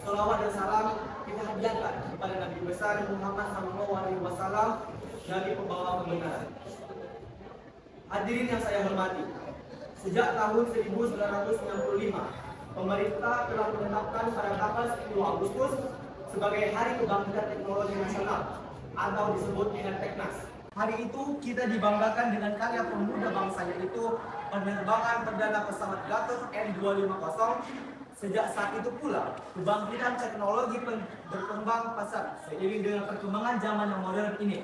Salawat dan salam kita hadiahkan kepada Nabi besar Muhammad SAW, Nabi pembawa kebenaran. Hadirin yang saya hormati, sejak tahun 1995, pemerintah telah menetapkan pada tanggal 10 Agustus sebagai Hari Kebangkitan Teknologi Nasional atau disebut dengan Teknas. Hari itu kita dibanggakan dengan karya pemuda bangsa, yaitu penerbangan perdana pesawat Gatot N250. Sejak saat itu pula, kebangkitan teknologi berkembang pesat seiring dengan perkembangan zaman yang modern ini.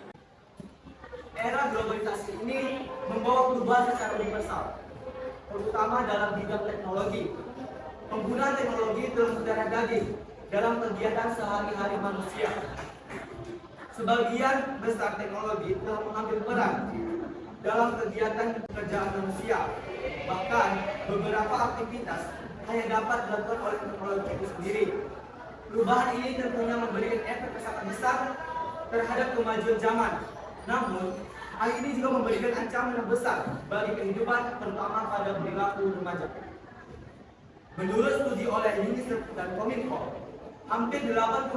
Era globalisasi ini membawa perubahan secara universal, terutama dalam bidang teknologi. Penggunaan teknologi telah mendarah daging dalam kegiatan sehari-hari manusia. Sebagian besar teknologi telah mengambil peran dalam kegiatan pekerjaan manusia. Bahkan beberapa aktivitas hanya dapat dilakukan oleh teknologi itu sendiri. Perubahan ini tentunya memberikan efek yang sangat besar terhadap kemajuan zaman. Namun, hal ini juga memberikan ancaman yang besar bagi kehidupan, terutama pada perilaku remaja. Menurut studi oleh UNICEF dan Kominfo, hampir 80%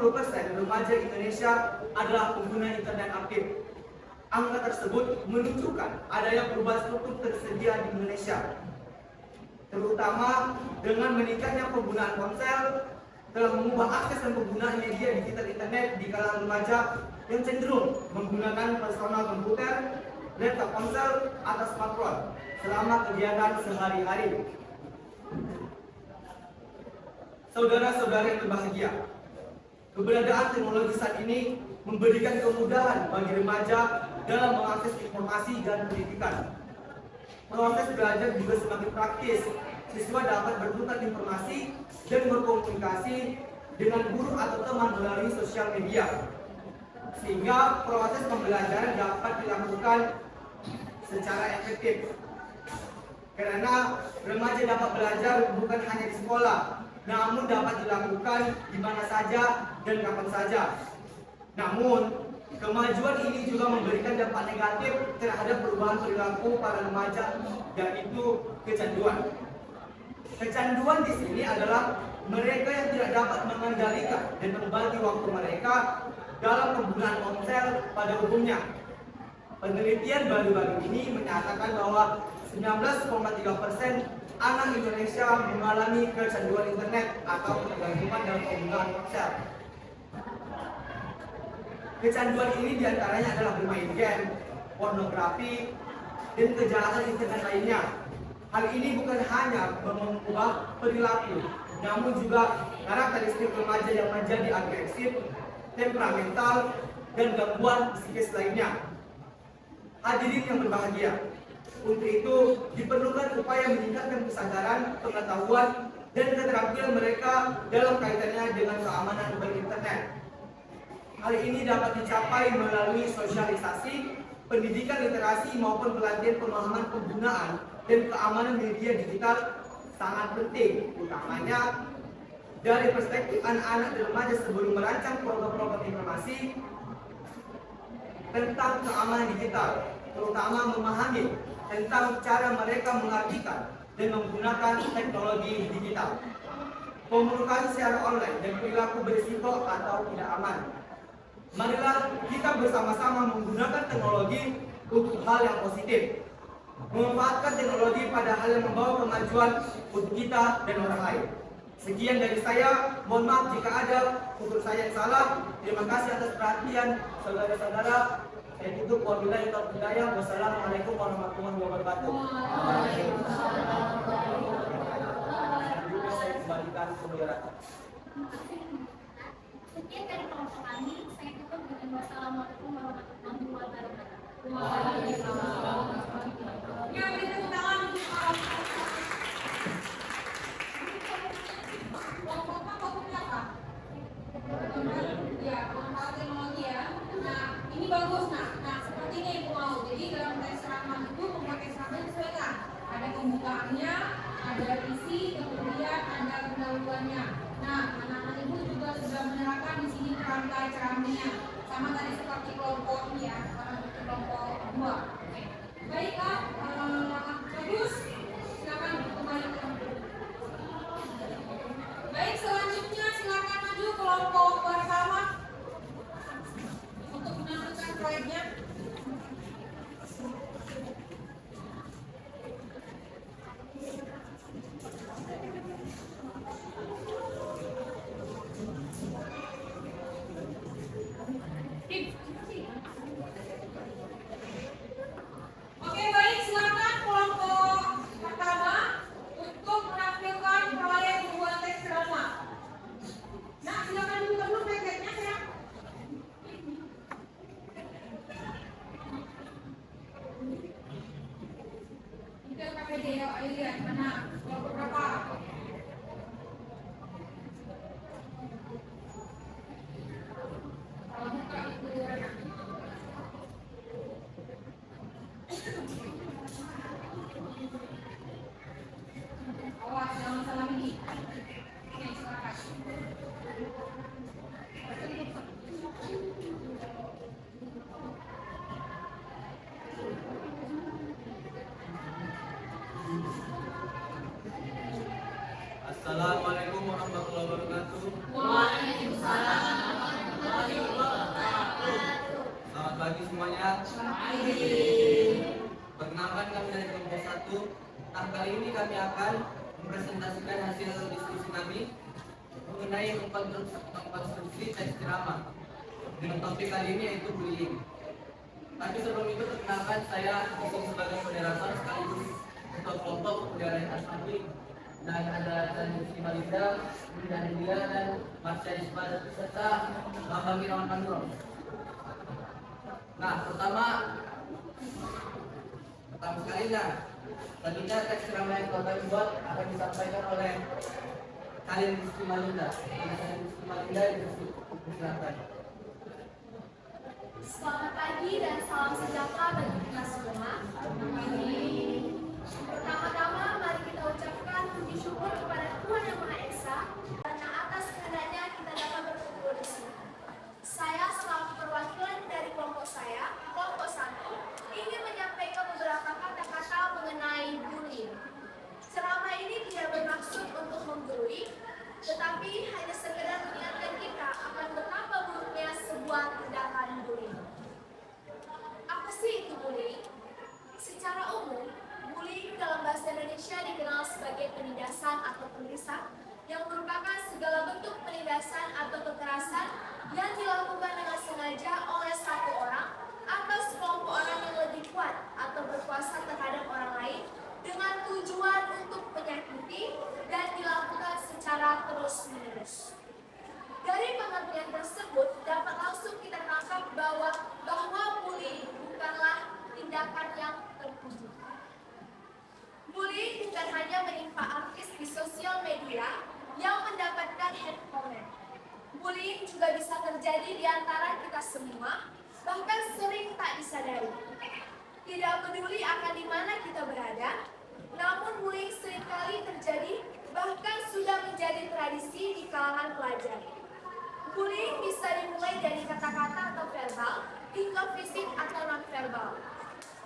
remaja Indonesia adalah pengguna internet aktif. Angka tersebut menunjukkan adanya perubahan struktur tersedia di Indonesia, terutama dengan meningkatnya penggunaan ponsel telah mengubah akses dan penggunaan media digital internet di kalangan remaja yang cenderung menggunakan personal komputer, laptop ponsel, atau smartphone selama kegiatan sehari-hari. Saudara-saudara yang berbahagia, keberadaan teknologi saat ini memberikan kemudahan bagi remaja dalam mengakses informasi dan pendidikan. Proses belajar juga semakin praktis. Siswa dapat bertukar informasi dan berkomunikasi dengan guru atau teman melalui sosial media, sehingga proses pembelajaran dapat dilakukan secara efektif. Karena remaja dapat belajar bukan hanya di sekolah, namun dapat dilakukan di mana saja dan kapan saja. Namun, kemajuan ini juga memberikan dampak negatif terhadap perubahan perilaku para remaja, yaitu kecanduan. Kecanduan di sini adalah mereka yang tidak dapat mengendalikan dan membagi waktu mereka dalam penggunaan ponsel pada umumnya. Penelitian baru-baru ini menyatakan bahwa 19,3% anak Indonesia mengalami kecanduan internet atau ketergantungan dalam penggunaan ponsel. Kecanduan ini diantaranya adalah bermain game, pornografi, dan kejahatan internet lainnya. Hal ini bukan hanya mengubah perilaku, namun juga karakteristik remaja yang menjadi agresif, temperamental, dan gangguan psikis lainnya. Hadirin yang berbahagia, untuk itu diperlukan upaya meningkatkan kesadaran, pengetahuan, dan keterampilan mereka dalam kaitannya dengan keamanan berinternet. Hal ini dapat dicapai melalui sosialisasi, pendidikan literasi maupun pelatihan pemahaman penggunaan dan keamanan media digital sangat penting, utamanya dari perspektif anak-anak dan remaja sebelum merancang program-program informasi tentang keamanan digital, terutama memahami tentang cara mereka mengartikan dan menggunakan teknologi digital, komunikasi secara online dan perilaku berisiko atau tidak aman. Marilah kita bersama-sama menggunakan teknologi untuk hal yang positif, memanfaatkan teknologi pada hal yang membawa kemajuan untuk kita dan orang lain. Sekian dari saya, mohon maaf jika ada unsur saya yang salah. Terima kasih atas perhatian saudara-saudara. Saya tutup, wabillahi taufiq hidayah. Wassalamualaikum warahmatullahi wabarakatuh. Selanjutnya saya kembalikan ke moderator. Sekian dari kelompok kami, saya tutup dengan wassalamualaikum warahmatullahi wabarakatuh. Ya, beri tepuk tangan untuk kelompoknya fokusnya apa? Ya, pengembangan teknologi ya. Nah, ini bagus. Nah, seperti ini yang mau. Jadi dalam tes ceramah itu memakai ceramah disesuaikan. Ada pembukaannya, ada isi, kemudian ada pendahuluannya. Nah, anak-anak ibu juga sudah menerapkan di sini rangkai ceramahnya. Sama tadi seperti kelompok ini ya, kelompok 2. Oke. Baiklah, bagus. Silakan kembali ke tempat. Baik, selanjutnya silakan maju kelompok bersama untuk menampilkan proyeknya. Oke, baik, silakan kelompok pertama untuk menampilkan proyek membuat teks ceramah. Nah, silakan dibuka dulu packetnya ya. Itu KPD ya, ayo lihat mana kelompok berapa. Kalau buka itu enak. Awas, jangan salah ini. Oke, silakan. Assalamualaikum warahmatullahi wabarakatuh. Waalaikumsalam warahmatullahi wabarakatuh. Selamat pagi semuanya. Perkenalkan, kami dari kelompok 1. Nah, kali ini kami akan mempresentasikan hasil diskusi kami mengenai mengkonstruksi teks ceramah dengan topik kali ini yaitu bullying. Tapi sebelum itu perkenalkan, saya sebagai moderator sekaligus ketua kelompok Udara Asli. dan ada Rizky Malinda, Linda Delia, dan Marsha Isma serta Bambang Irawan Panduro. Nah, pertama sekali selanjutnya teks ceramah yang kami buat akan disampaikan oleh Khalil Rizky Malinda. Khalil Rizky Malinda dipersilakan. Selamat pagi dan salam sejahtera bagi kita semua. Pertama-tama mari kita ucapkan puji syukur kepada Tuhan Yang Maha Esa karena atas kehendaknya kita dapat berkumpul di sini. Saya selaku perwakilan dari kelompok saya, kelompok 1, ingin menyampaikan beberapa kata-kata mengenai bullying. Ceramah ini tidak bermaksud untuk menggurui, tetapi hanya sekedar mengingatkan kita akan betapa buruknya sebuah tindakan bullying. Apa sih itu bullying? Secara umum, bullying dalam bahasa Indonesia dikenal sebagai penindasan atau penerisan yang merupakan segala bentuk penindasan atau kekerasan yang dilakukan dengan sengaja oleh satu orang atau sekelompok orang yang lebih kuat atau berkuasa terhadap orang lain dengan tujuan untuk menyakiti dan dilakukan secara terus-menerus. Dari pengertian tersebut dapat langsung kita tangkap bahwa bullying bukanlah tindakan yang terpuji. Bullying bukan hanya menimpa artis di sosial media yang mendapatkan hate comment. Bullying juga bisa terjadi di antara kita semua, bahkan sering tak disadari. Tidak peduli akan di mana kita berada, namun bullying seringkali terjadi, bahkan sudah menjadi tradisi di kalangan pelajar. Bullying bisa dimulai dari kata-kata atau verbal, hingga fisik atau non-verbal.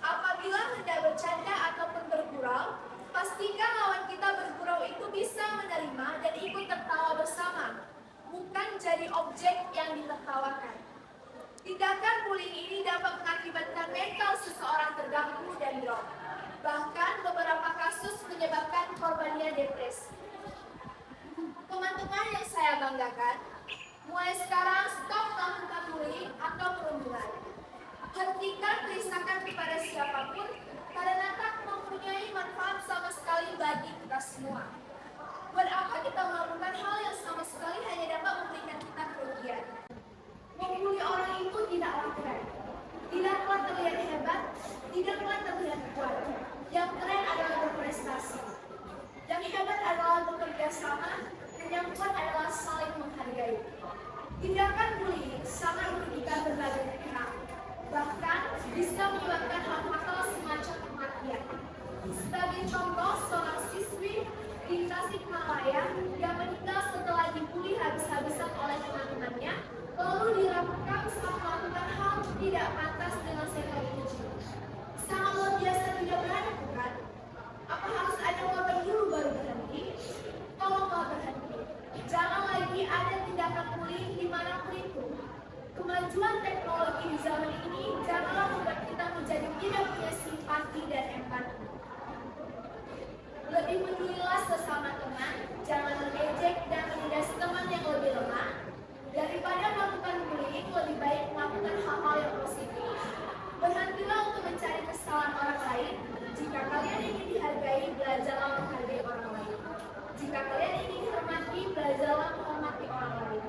Apabila hendak bercanda ataupun bergurau, pastikan lawan kita bergurau itu bisa menerima dan ikut tertawa bersama, bukan jadi objek yang ditertawakan. Tindakan bullying ini dapat mengakibatkan mental seseorang terganggu dan drop. Bahkan beberapa kasus menyebabkan korbannya depresi. Teman-teman yang saya banggakan, mulai sekarang stop melakukan bullying atau perundungan. Hentikan perisakan kepada siapapun karena tak mempunyai manfaat sama sekali bagi kita semua. Buat apa kita melakukan hal yang sama sekali hanya dapat memberikan kita kerugian? Membuli orang itu tidaklah keren, tidaklah terlihat hebat, tidaklah terlihat kuat. Yang keren adalah berprestasi, yang hebat adalah bekerja sama, dan yang kuat adalah saling menghargai. Tindakan bullying sangat merugikan berbagai pihak, bahkan bisa menyebabkan hal fatal semacam kematian. Sebagai contoh, seorang siswi di Tasikmalaya yang meninggal setelah dibully habis-habisan oleh teman-temannya, lalu diragukan saat melakukan hal tidak pantas dengan psikologi. Sangat luar biasa tidak berani, bukan? Apa harus ada korban dulu baru berhenti? Tolonglah berhenti. Jangan lagi ada tindakan bullying dimanapun itu. Kemajuan teknologi di zaman ini janganlah membuat kita menjadi tidak punya simpati dan empati. Lebih pedulilah sesama teman, jangan mengejek dan menindas teman yang lebih lemah. Daripada melakukan bullying, lebih baik melakukan hal-hal yang positif. Berhentilah untuk mencari kesalahan orang lain. Jika kalian ingin dihargai, belajarlah menghargai orang lain. Jika kalian ingin dihormati, belajarlah menghormati orang lain.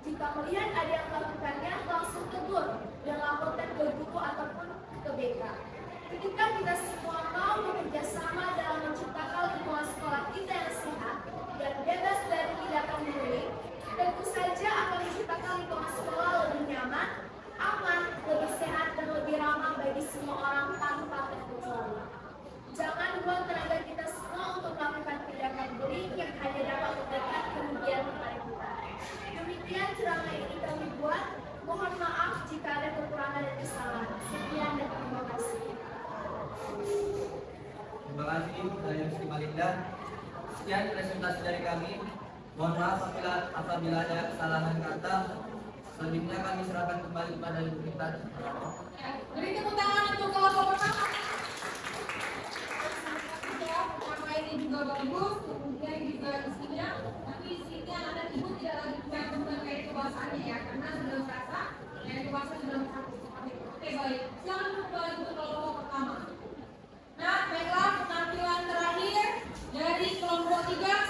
Jika melihat ada yang melakukannya, langsung tegur dan laporkan ke guru ataupun ke BK. Ketika kita semua mau bekerja sama dalam menciptakan lingkungan sekolah kita yang sehat dan bebas dari tindakan bullying, tentu saja akan menciptakan lingkungan sekolah lebih nyaman, aman, lebih sehat, dan lebih ramah bagi semua orang tanpa terkecuali. Jangan buang tenaga kita semua untuk melakukan tindakan bullying yang hanya dapat memberikan kerugian kepada kita. Demikian ceramah ini kami buat. Mohon maaf jika ada kekurangan dan kesalahan. Sekian dan terima kasih. Terima kasih dari Rizky Malinda. Sekian presentasi dari kami. Mohon maaf apabila ada kesalahan kata. Selanjutnya kami serahkan kembali kepada Ibu kita. Beri tepuk tangan untuk kelompok pertama. Pertama ini juga bagus, kemudian juga isinya. Tapi isinya anak ibu tidak lagi mencantumkan kayak kebawasannya ya, karena sudah merasa yang dewasa sudah mencakup seperti itu. Oke baik, silakan kembali untuk kelompok pertama. Nah, baiklah penampilan terakhir dari kelompok 3.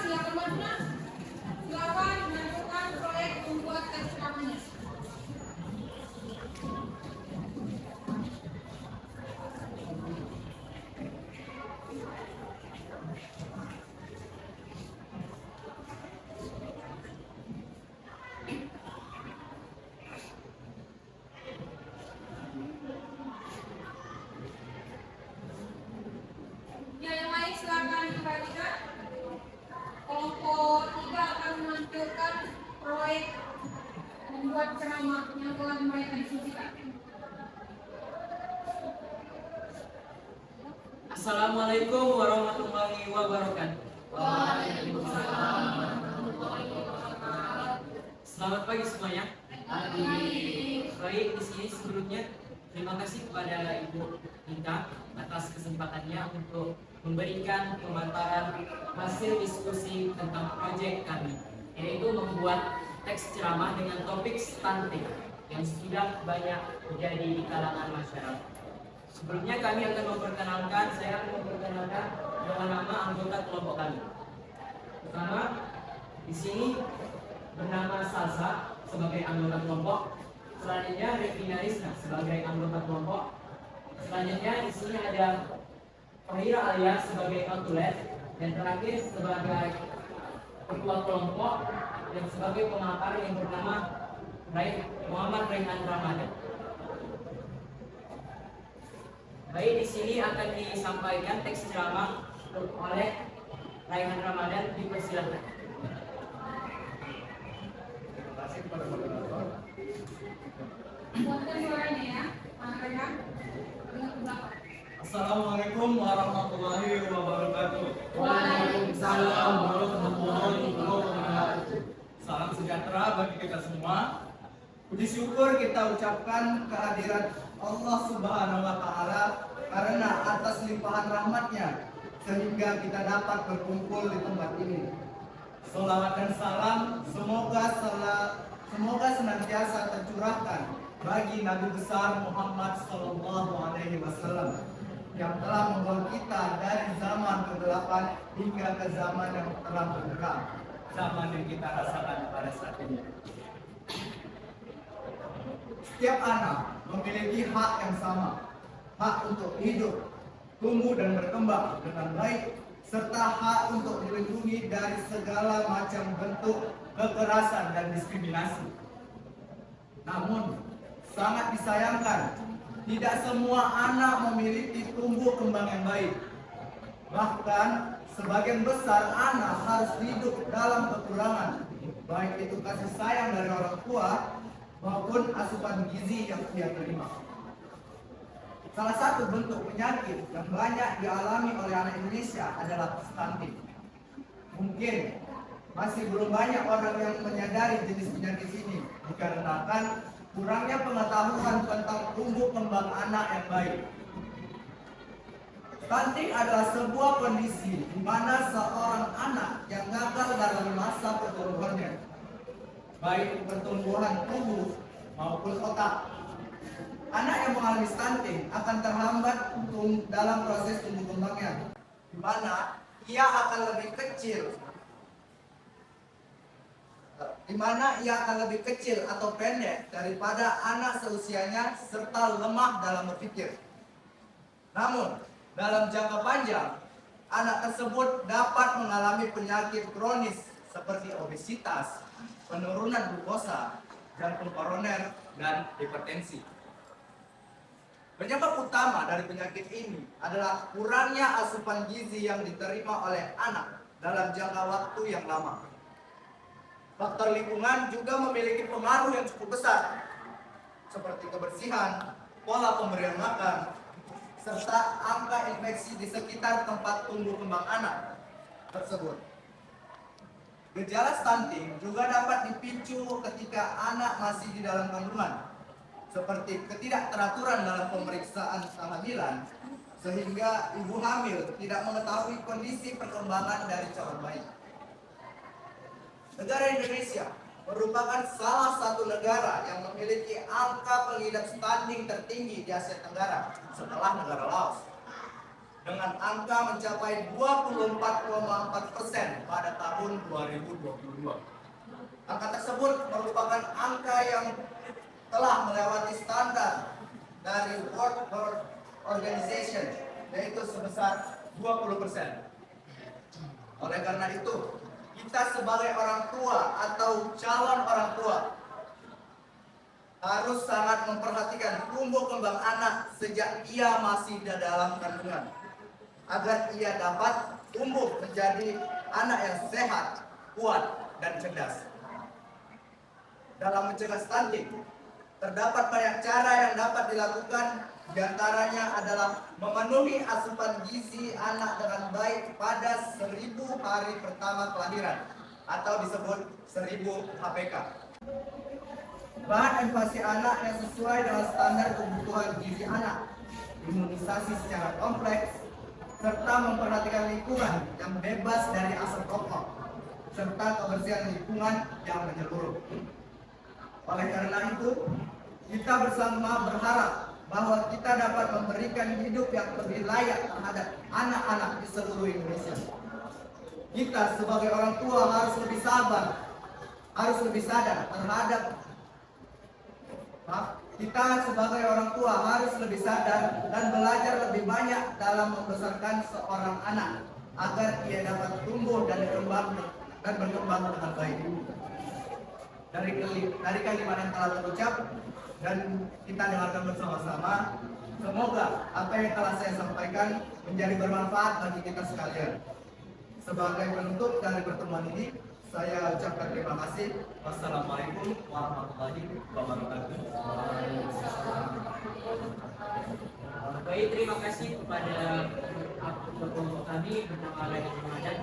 Alek membuat ceramah yang telah mereka diskusikan. Assalamualaikum warahmatullahi wabarakatuh. Selamat pagi semuanya. Baik, di sini sebelumnya terima kasih kepada Ibu Inka atas kesempatannya untuk memberikan pemaparan hasil diskusi tentang proyek kami, yaitu membuat teks ceramah dengan topik stunting yang sudah banyak terjadi di kalangan masyarakat. Sebelumnya saya akan memperkenalkan dengan nama anggota kelompok kami. Pertama, di sini bernama Salsa sebagai anggota kelompok. Selanjutnya Revina Rizna sebagai anggota kelompok. Selanjutnya di sini ada Fahira Alia sebagai konsulet, dan terakhir sebagai ketua kelompok dan sebagai pemaparan yang bernama Muhammad Raihan Ramadan. Baik, di sini akan disampaikan teks ceramah oleh Raihan Ramadan. Dipersilakan. Terima kasih kepada moderator. Buatkan suaranya ya, Anak Raihan. Dengan ke belakang. Assalamualaikum warahmatullahi wabarakatuh. Waalaikumsalam warahmatullahi wabarakatuh. Salam sejahtera bagi kita semua. Puji syukur kita ucapkan kehadiran Allah Subhanahu wa Ta'ala karena atas limpahan rahmatnya sehingga kita dapat berkumpul di tempat ini. Salawat dan salam semoga senantiasa tercurahkan bagi Nabi besar Muhammad Sallallahu Alaihi Wasallam yang telah membawa kita dari zaman kegelapan hingga ke zaman yang terang benderang, zaman yang kita rasakan pada saat ini. Setiap anak memiliki hak yang sama, hak untuk hidup, tumbuh dan berkembang dengan baik, serta hak untuk dilindungi dari segala macam bentuk kekerasan dan diskriminasi. Namun, sangat disayangkan, tidak semua anak memiliki tumbuh kembang yang baik. Bahkan, sebagian besar anak harus hidup dalam kekurangan, baik itu kasih sayang dari orang tua maupun asupan gizi yang ia terima. Salah satu bentuk penyakit yang banyak dialami oleh anak Indonesia adalah stunting. Mungkin masih belum banyak orang yang menyadari jenis penyakit ini dikarenakan kurangnya pengetahuan tentang tumbuh kembang anak yang baik. Stunting adalah sebuah kondisi di mana seorang anak yang gagal dalam masa pertumbuhannya, baik pertumbuhan tubuh maupun otak. Anak yang mengalami stunting akan terhambat dalam proses tumbuh kembangnya, di mana ia akan lebih kecil atau pendek daripada anak seusianya serta lemah dalam berpikir. Namun, dalam jangka panjang, anak tersebut dapat mengalami penyakit kronis seperti obesitas, penurunan glukosa, jantung koroner, dan hipertensi. Penyebab utama dari penyakit ini adalah kurangnya asupan gizi yang diterima oleh anak dalam jangka waktu yang lama. Faktor lingkungan juga memiliki pengaruh yang cukup besar, seperti kebersihan, pola pemberian makan, serta angka infeksi di sekitar tempat tumbuh kembang anak tersebut. Gejala stunting juga dapat dipicu ketika anak masih di dalam kandungan, seperti ketidakteraturan dalam pemeriksaan kehamilan, sehingga ibu hamil tidak mengetahui kondisi perkembangan dari calon bayi. Negara Indonesia merupakan salah satu negara yang memiliki angka pengidap stunting tertinggi di Asia Tenggara setelah negara Laos, dengan angka mencapai 24,4% pada tahun 2022. Angka tersebut merupakan angka yang telah melewati standar dari World Health Organization, yaitu sebesar 20%. Oleh karena itu, kita sebagai orang tua atau calon orang tua harus sangat memperhatikan tumbuh kembang anak sejak ia masih dalam kandungan, agar ia dapat tumbuh menjadi anak yang sehat, kuat, dan cerdas. dalam mencegah stunting. Terdapat banyak cara yang dapat dilakukan, diantaranya adalah memenuhi asupan gizi anak dengan baik pada 1000 hari pertama kelahiran atau disebut 1000 HPK. Bahan infasi anak yang sesuai dengan standar kebutuhan gizi anak, imunisasi secara kompleks, serta memperhatikan lingkungan yang bebas dari asap rokok, serta kebersihan lingkungan yang menyeluruh. Oleh karena itu, kita bersama berharap bahwa kita dapat memberikan hidup yang lebih layak terhadap anak-anak di seluruh Indonesia. Kita sebagai orang tua harus lebih sabar, harus lebih sadar terhadap kita sebagai orang tua harus lebih sadar dan belajar lebih banyak dalam membesarkan seorang anak agar ia dapat tumbuh dan berkembang dengan baik. Dari kalimat yang telah terucap dan kita dengarkan bersama-sama, semoga apa yang telah saya sampaikan menjadi bermanfaat bagi kita sekalian. Sebagai penutup dari pertemuan ini, saya ucapkan terima kasih. Wassalamualaikum warahmatullahi wabarakatuh. Baik, terima kasih kepada kelompok kami bernama Lady Ramadan.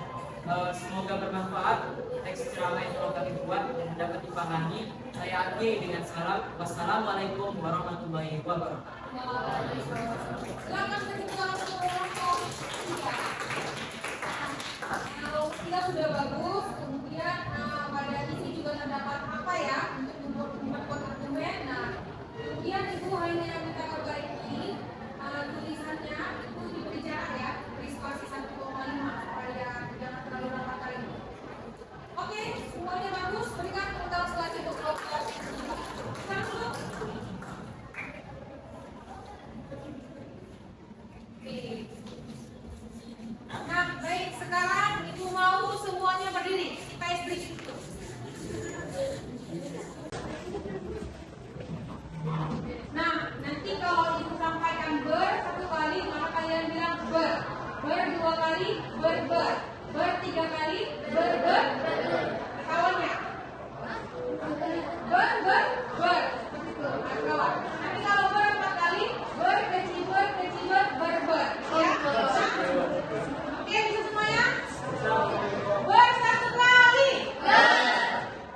Semoga bermanfaat teks ceramah yang telah kami buat dan dapat dipahami. Saya akhiri dengan salam. Wassalamualaikum warahmatullahi wabarakatuh. Silakan ketua kelompok. Kalau kita sudah bagus, kemudian pada isi juga terdapat apa ya untuk membuat dokumen. Nah, kemudian itu hanya kita perbaiki tulisannya itu diberi jarak ya, spasi 1,5 supaya jangan terlalu lama kali. Oke, semuanya bagus. Berikan tepuk tangan sekali untuk kelompok. Sekarang dulu. Oke. Nah, baik, sekarang ibu mau semuanya berdiri. Kita bridge itu. Nah, nanti kalau ibu sampaikan ber 1 kali, maka kalian bilang ber 2 kali, ber 3 kali, ber. Kawannya. Ber. Seperti itu. Nah, kawan. Nanti kalau ber 4 kali, ber, keciber, ber. Ya. Oke, bisa semuanya? Ber 1 kali.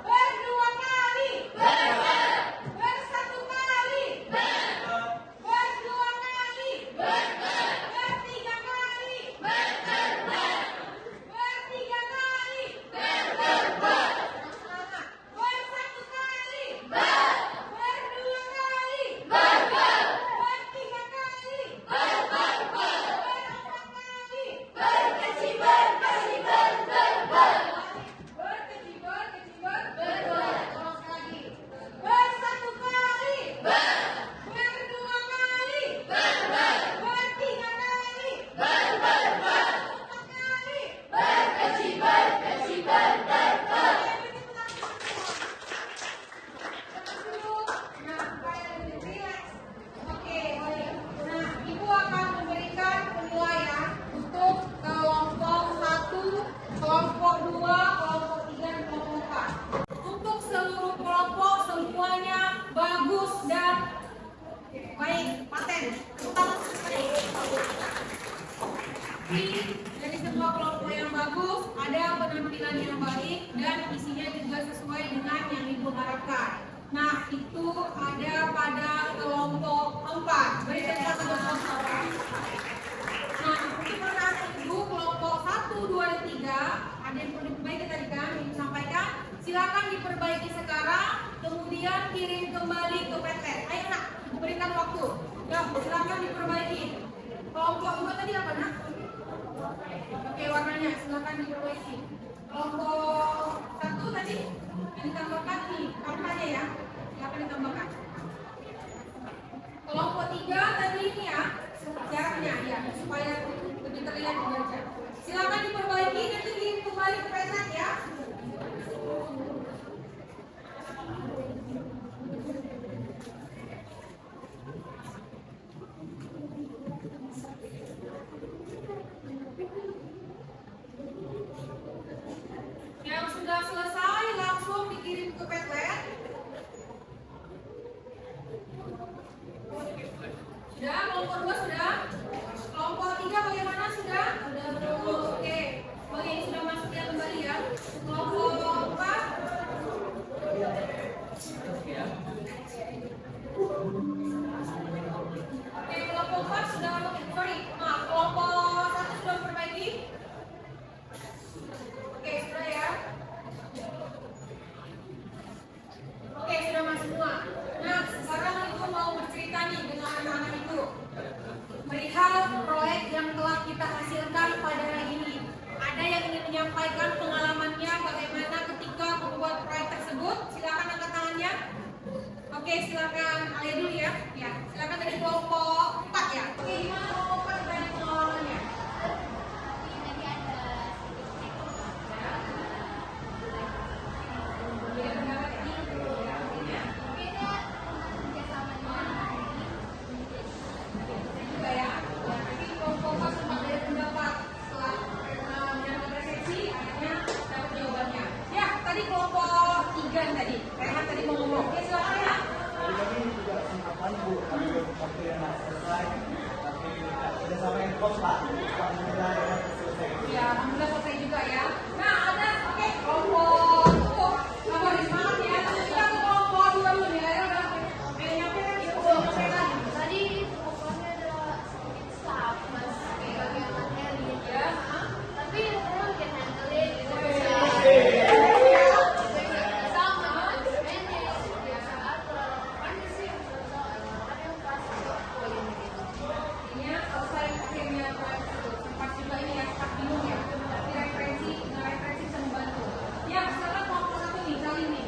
Ber 2 kali. Ber 1 kali. Ber 2 kali. Ber 3 kali. Ber 3 kali. Ber 1 kali. Ber 2 kali. Ber 3 kali. Ber 4 kali. Berkeciber. Tolong sekali. Ber 1 kali. Ber 2 kali. Ber 3 kali. Ber 4 kali. Berkeciber. Nah, kalian lebih relax. Oke, baik. Nah, ibu akan memberikan penilaian untuk kelompok 1, kelompok 2, kelompok 3, dan kelompok 4. Untuk seluruh kelompok semuanya bagus dan baik, paten. Dari semua kelompok yang bagus, ada penampilan yang baik dan isinya juga sesuai dengan yang ibu harapkan. Nah, itu ada pada kelompok 4. Berikan satu kelompok 4. Nah, untuk pertanyaan ibu kelompok 1, 2, dan 3 ada yang perlu diperbaiki tadi kan ibu sampaikan. Silakan diperbaiki sekarang, kemudian kirim kembali ke PT. Ayo nak, berikan waktu. Ya, silakan diperbaiki. Kelompok 2 tadi apa nak? Oke, warnanya silakan diperbaiki. Kelompok 1 tadi yang ditambahkan nih, kampanye ya. Silakan ditambahkan. Kelompok 3 tadi ini ya, jaraknya ya, supaya lebih terlihat dibaca. Silakan diperbaiki, nanti kirim kembali ke PT ya. Yang sudah selesai langsung dikirim ke Petlet. Sudah, kelompok 2 sudah? Kelompok 3 bagaimana sudah? Sudah belum. Oke. Oke, ini sudah masuk ya kembali ya. Kelompok 4. Oke, kelompok 4 sudah, sorry, maaf, kelompok 1 sudah memperbaiki. Oke, sudah ya. Oke, sudah masuk semua. Nah, sekarang Ibu mau bercerita nih dengan anak-anak itu perihal proyek yang telah kita hasilkan pada hari ini. Ada yang ingin menyampaikan pengalamannya bagaimana ketika membuat proyek tersebut? Silakan angkat tangannya. Oke, silakan Alia dulu ya. Ya, silakan dari kelompok 4 ya. Oke, gimana kelompok 4 dari pengalamannya? Tadi kelompok 3 tadi, Rehan tadi mau ngomong. Oke, silakan ya. Tadi kami juga sempat Bu, kami waktu yang selesai, tapi sudah sampai pos Pak, alhamdulillah ya selesai. Ya, alhamdulillah selesai juga ya. Nah, ada oke kelompok kabar semangat ya. Kita ke kelompok 2 dulu nih. Ayo udah. Nyampe lagi. Tadi pokoknya adalah sedikit staff, mas bagian materi ya. Tapi orang can handle it gitu. Sama manage, biasa atur, mana sih yang susah, ada yang pasti poin gitu. Ini selesai akhirnya sempat juga ini ya, sempat bingung ya. Tapi referensi bisa membantu. Ya, sekarang kelompok 1 nih, kali ini.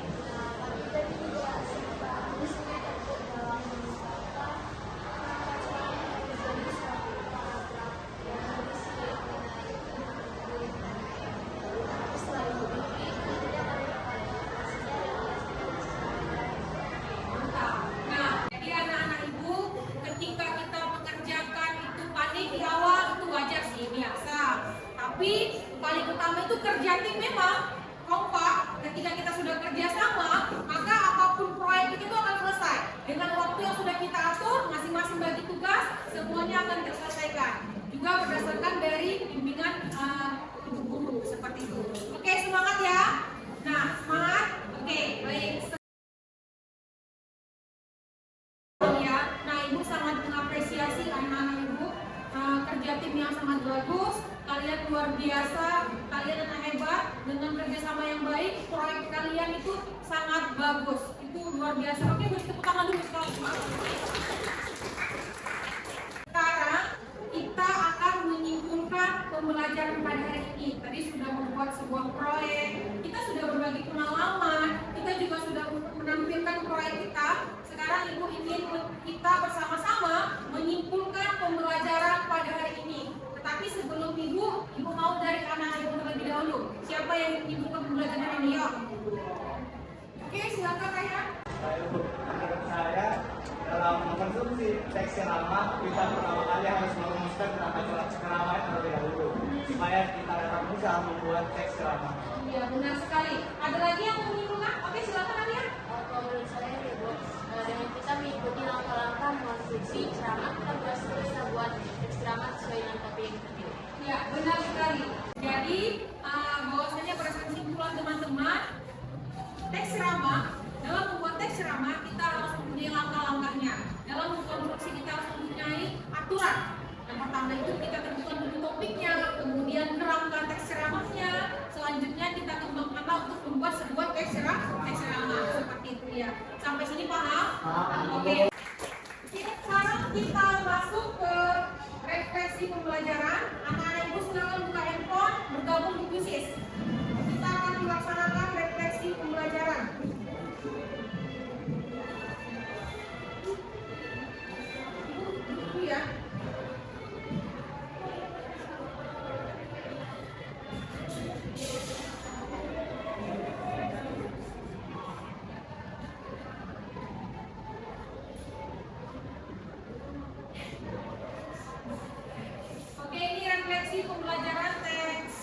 Tadi juga sempat diskusikan dalam wisata, Nah, jadi anak-anak Ibu, ketika kita mengerjakan itu panik di awal itu wajar sih, biasa. Tapi paling utama itu kerja tim memang kompak. Ketika kita sudah kerja sama, maka apapun proyek itu akan selesai. Dengan waktu yang sudah kita atur, masing-masing bagi tugas, semuanya akan terselesaikan. Juga berdasarkan dari bimbingan ibu guru seperti itu. Oke, semangat ya. Nah, semangat. Oke, baik. Ya, nah Ibu sangat mengapresiasi anak-anak Ibu, kerja tim yang sangat bagus, kalian luar biasa, kalian anak hebat, dengan kerjasama yang baik, proyek kalian itu sangat bagus, itu luar biasa. Oke, beri tepuk tangan dulu sekali. Sekarang kita akan menyimpulkan pembelajaran pada hari ini. Tadi sudah membuat sebuah proyek, kita sudah berbagi pengalaman, kita juga sudah menampilkan proyek kita. Sekarang Ibu ingin kita bersama-sama menyimpulkan pembelajaran pada hari ini. Tetapi sebelum Ibu mau dari anak Ibu terlebih dahulu. Siapa yang menyimpulkan pembelajaran ini? Yuk. Oke, silakan Rayhan. Menurut saya dalam mengkonsumsi teks ceramah kita pertama kali harus merumuskan tata ceramah terlebih dahulu supaya kita dapat mudah membuat teks ceramah. Iya, benar sekali. Ada lagi yang mau menyimpulkan? Oke, silakan Rayhan. kalau menurut saya ya Bu, dengan kita mengikuti langkah-langkah mengkonsumsi ceramah, kita bisa buat teks ceramah sesuai dengan topik yang kita pilih. Ya, benar sekali. Jadi, bahwasanya berdasarkan kesimpulan teman-teman, teks ceramah, dalam membuat teks ceramah kita harus mempunyai langkah-langkahnya. Dalam mengkonstruksi kita harus mempunyai aturan. Yang pertama itu kita tentukan dulu topiknya, kemudian kerangka teks ceramahnya, selanjutnya kita kembangkan untuk membuat sebuah teks ceramah seperti itu ya. Sampai sini paham? Oke. Sekarang kita masuk ke refleksi pembelajaran. Anak-anak Ibu silakan buka handphone, bergabung di kuisis. Kita akan melaksanakan refleksi pembelajaran. Ibu ya. Oke, ini refleksi pembelajaran teks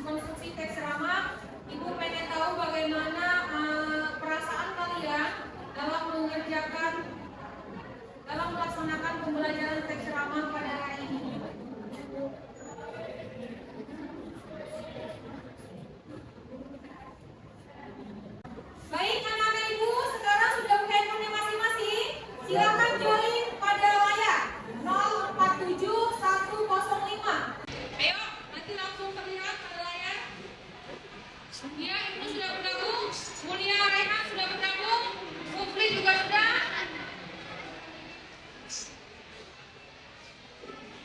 konstruksi teks ceramah. Ibu pengen tahu Silakan join pada layar 047105. Ayo, nanti langsung terlihat pada layar. Ya, Ibu sudah bergabung. Mulia Rehan sudah bergabung. Mufli juga sudah.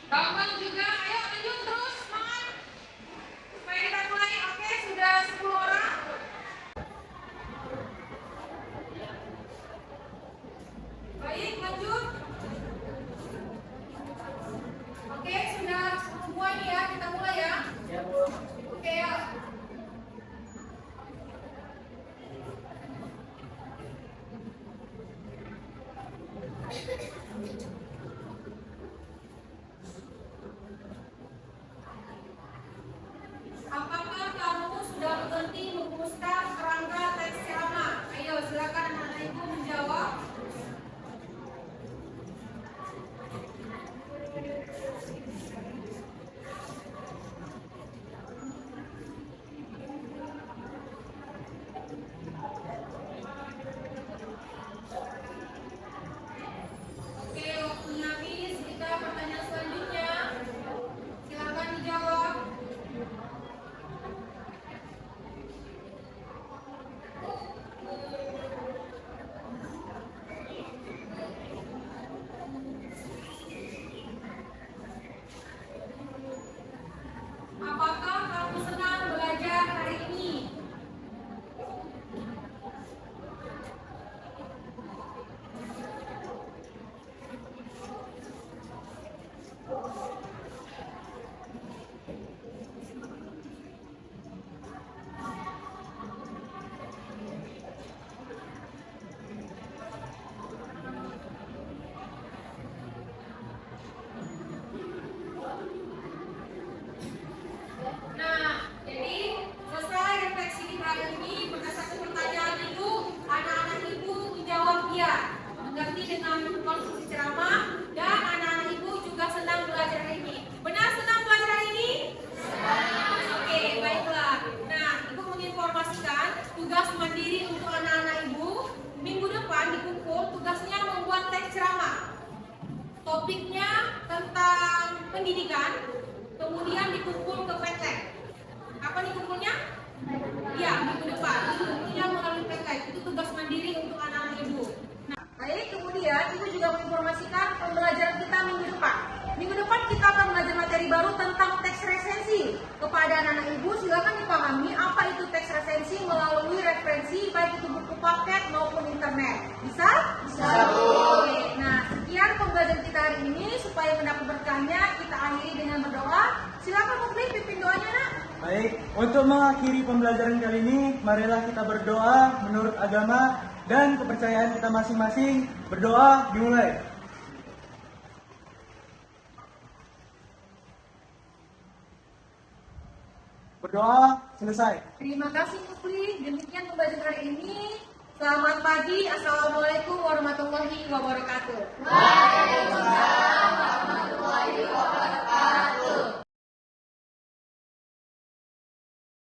Bambang juga. Ayo lanjut terus, semangat. Supaya kita mulai. Oke, sudah 10 orang. Baik, lanjut. Oke, sudah semua ini ya, kita mulai ya. Ya, Bu. Oke, ya. Apakah kamu sudah berhenti merumuskan kerangka teks ceramah? Ayo, silakan anak-anak ibu menjawab. Oke, waktunya habis. Kita pertanyaan selanjutnya. Silakan dijawab. Apakah kamu senang belajar hari ini? Nah, jadi selesai refleksi kita hari ini. Berdasarkan pertanyaan itu, anak-anak ibu menjawab ya, mengerti dengan konstruksi ceramah, dan anak-anak ibu juga senang belajar hari ini. Benar senang belajar hari ini? Oke, baiklah. Nah, ibu menginformasikan tugas mandiri untuk anak-anak ibu. Minggu depan dikumpul tugasnya membuat teks ceramah. Topiknya tentang pendidikan, kemudian dikumpul ke Petlek. Apa nih kumpulnya? Iya, minggu depan. Kumpulnya melalui Petlek. Itu tugas mandiri untuk anak-anak ibu. Nah, baik, kemudian ibu juga menginformasikan pembelajaran kita minggu depan. Minggu depan kita akan belajar materi baru tentang teks resensi. Kepada anak-anak ibu, silakan dipahami apa itu teks resensi melalui referensi, baik itu buku paket maupun internet. Bisa? Bisa. Oke. Nah, sekian pembelajaran kita hari ini. Supaya mendapat berkahnya, kita akhiri dengan berdoa. Silakan Mufli, pimpin doanya, Nak. Baik, untuk mengakhiri pembelajaran kali ini, marilah kita berdoa menurut agama dan kepercayaan kita masing-masing. Berdoa dimulai. Berdoa selesai. Terima kasih Mufli. Demikian pembelajaran hari ini. Selamat pagi. Assalamualaikum warahmatullahi wabarakatuh.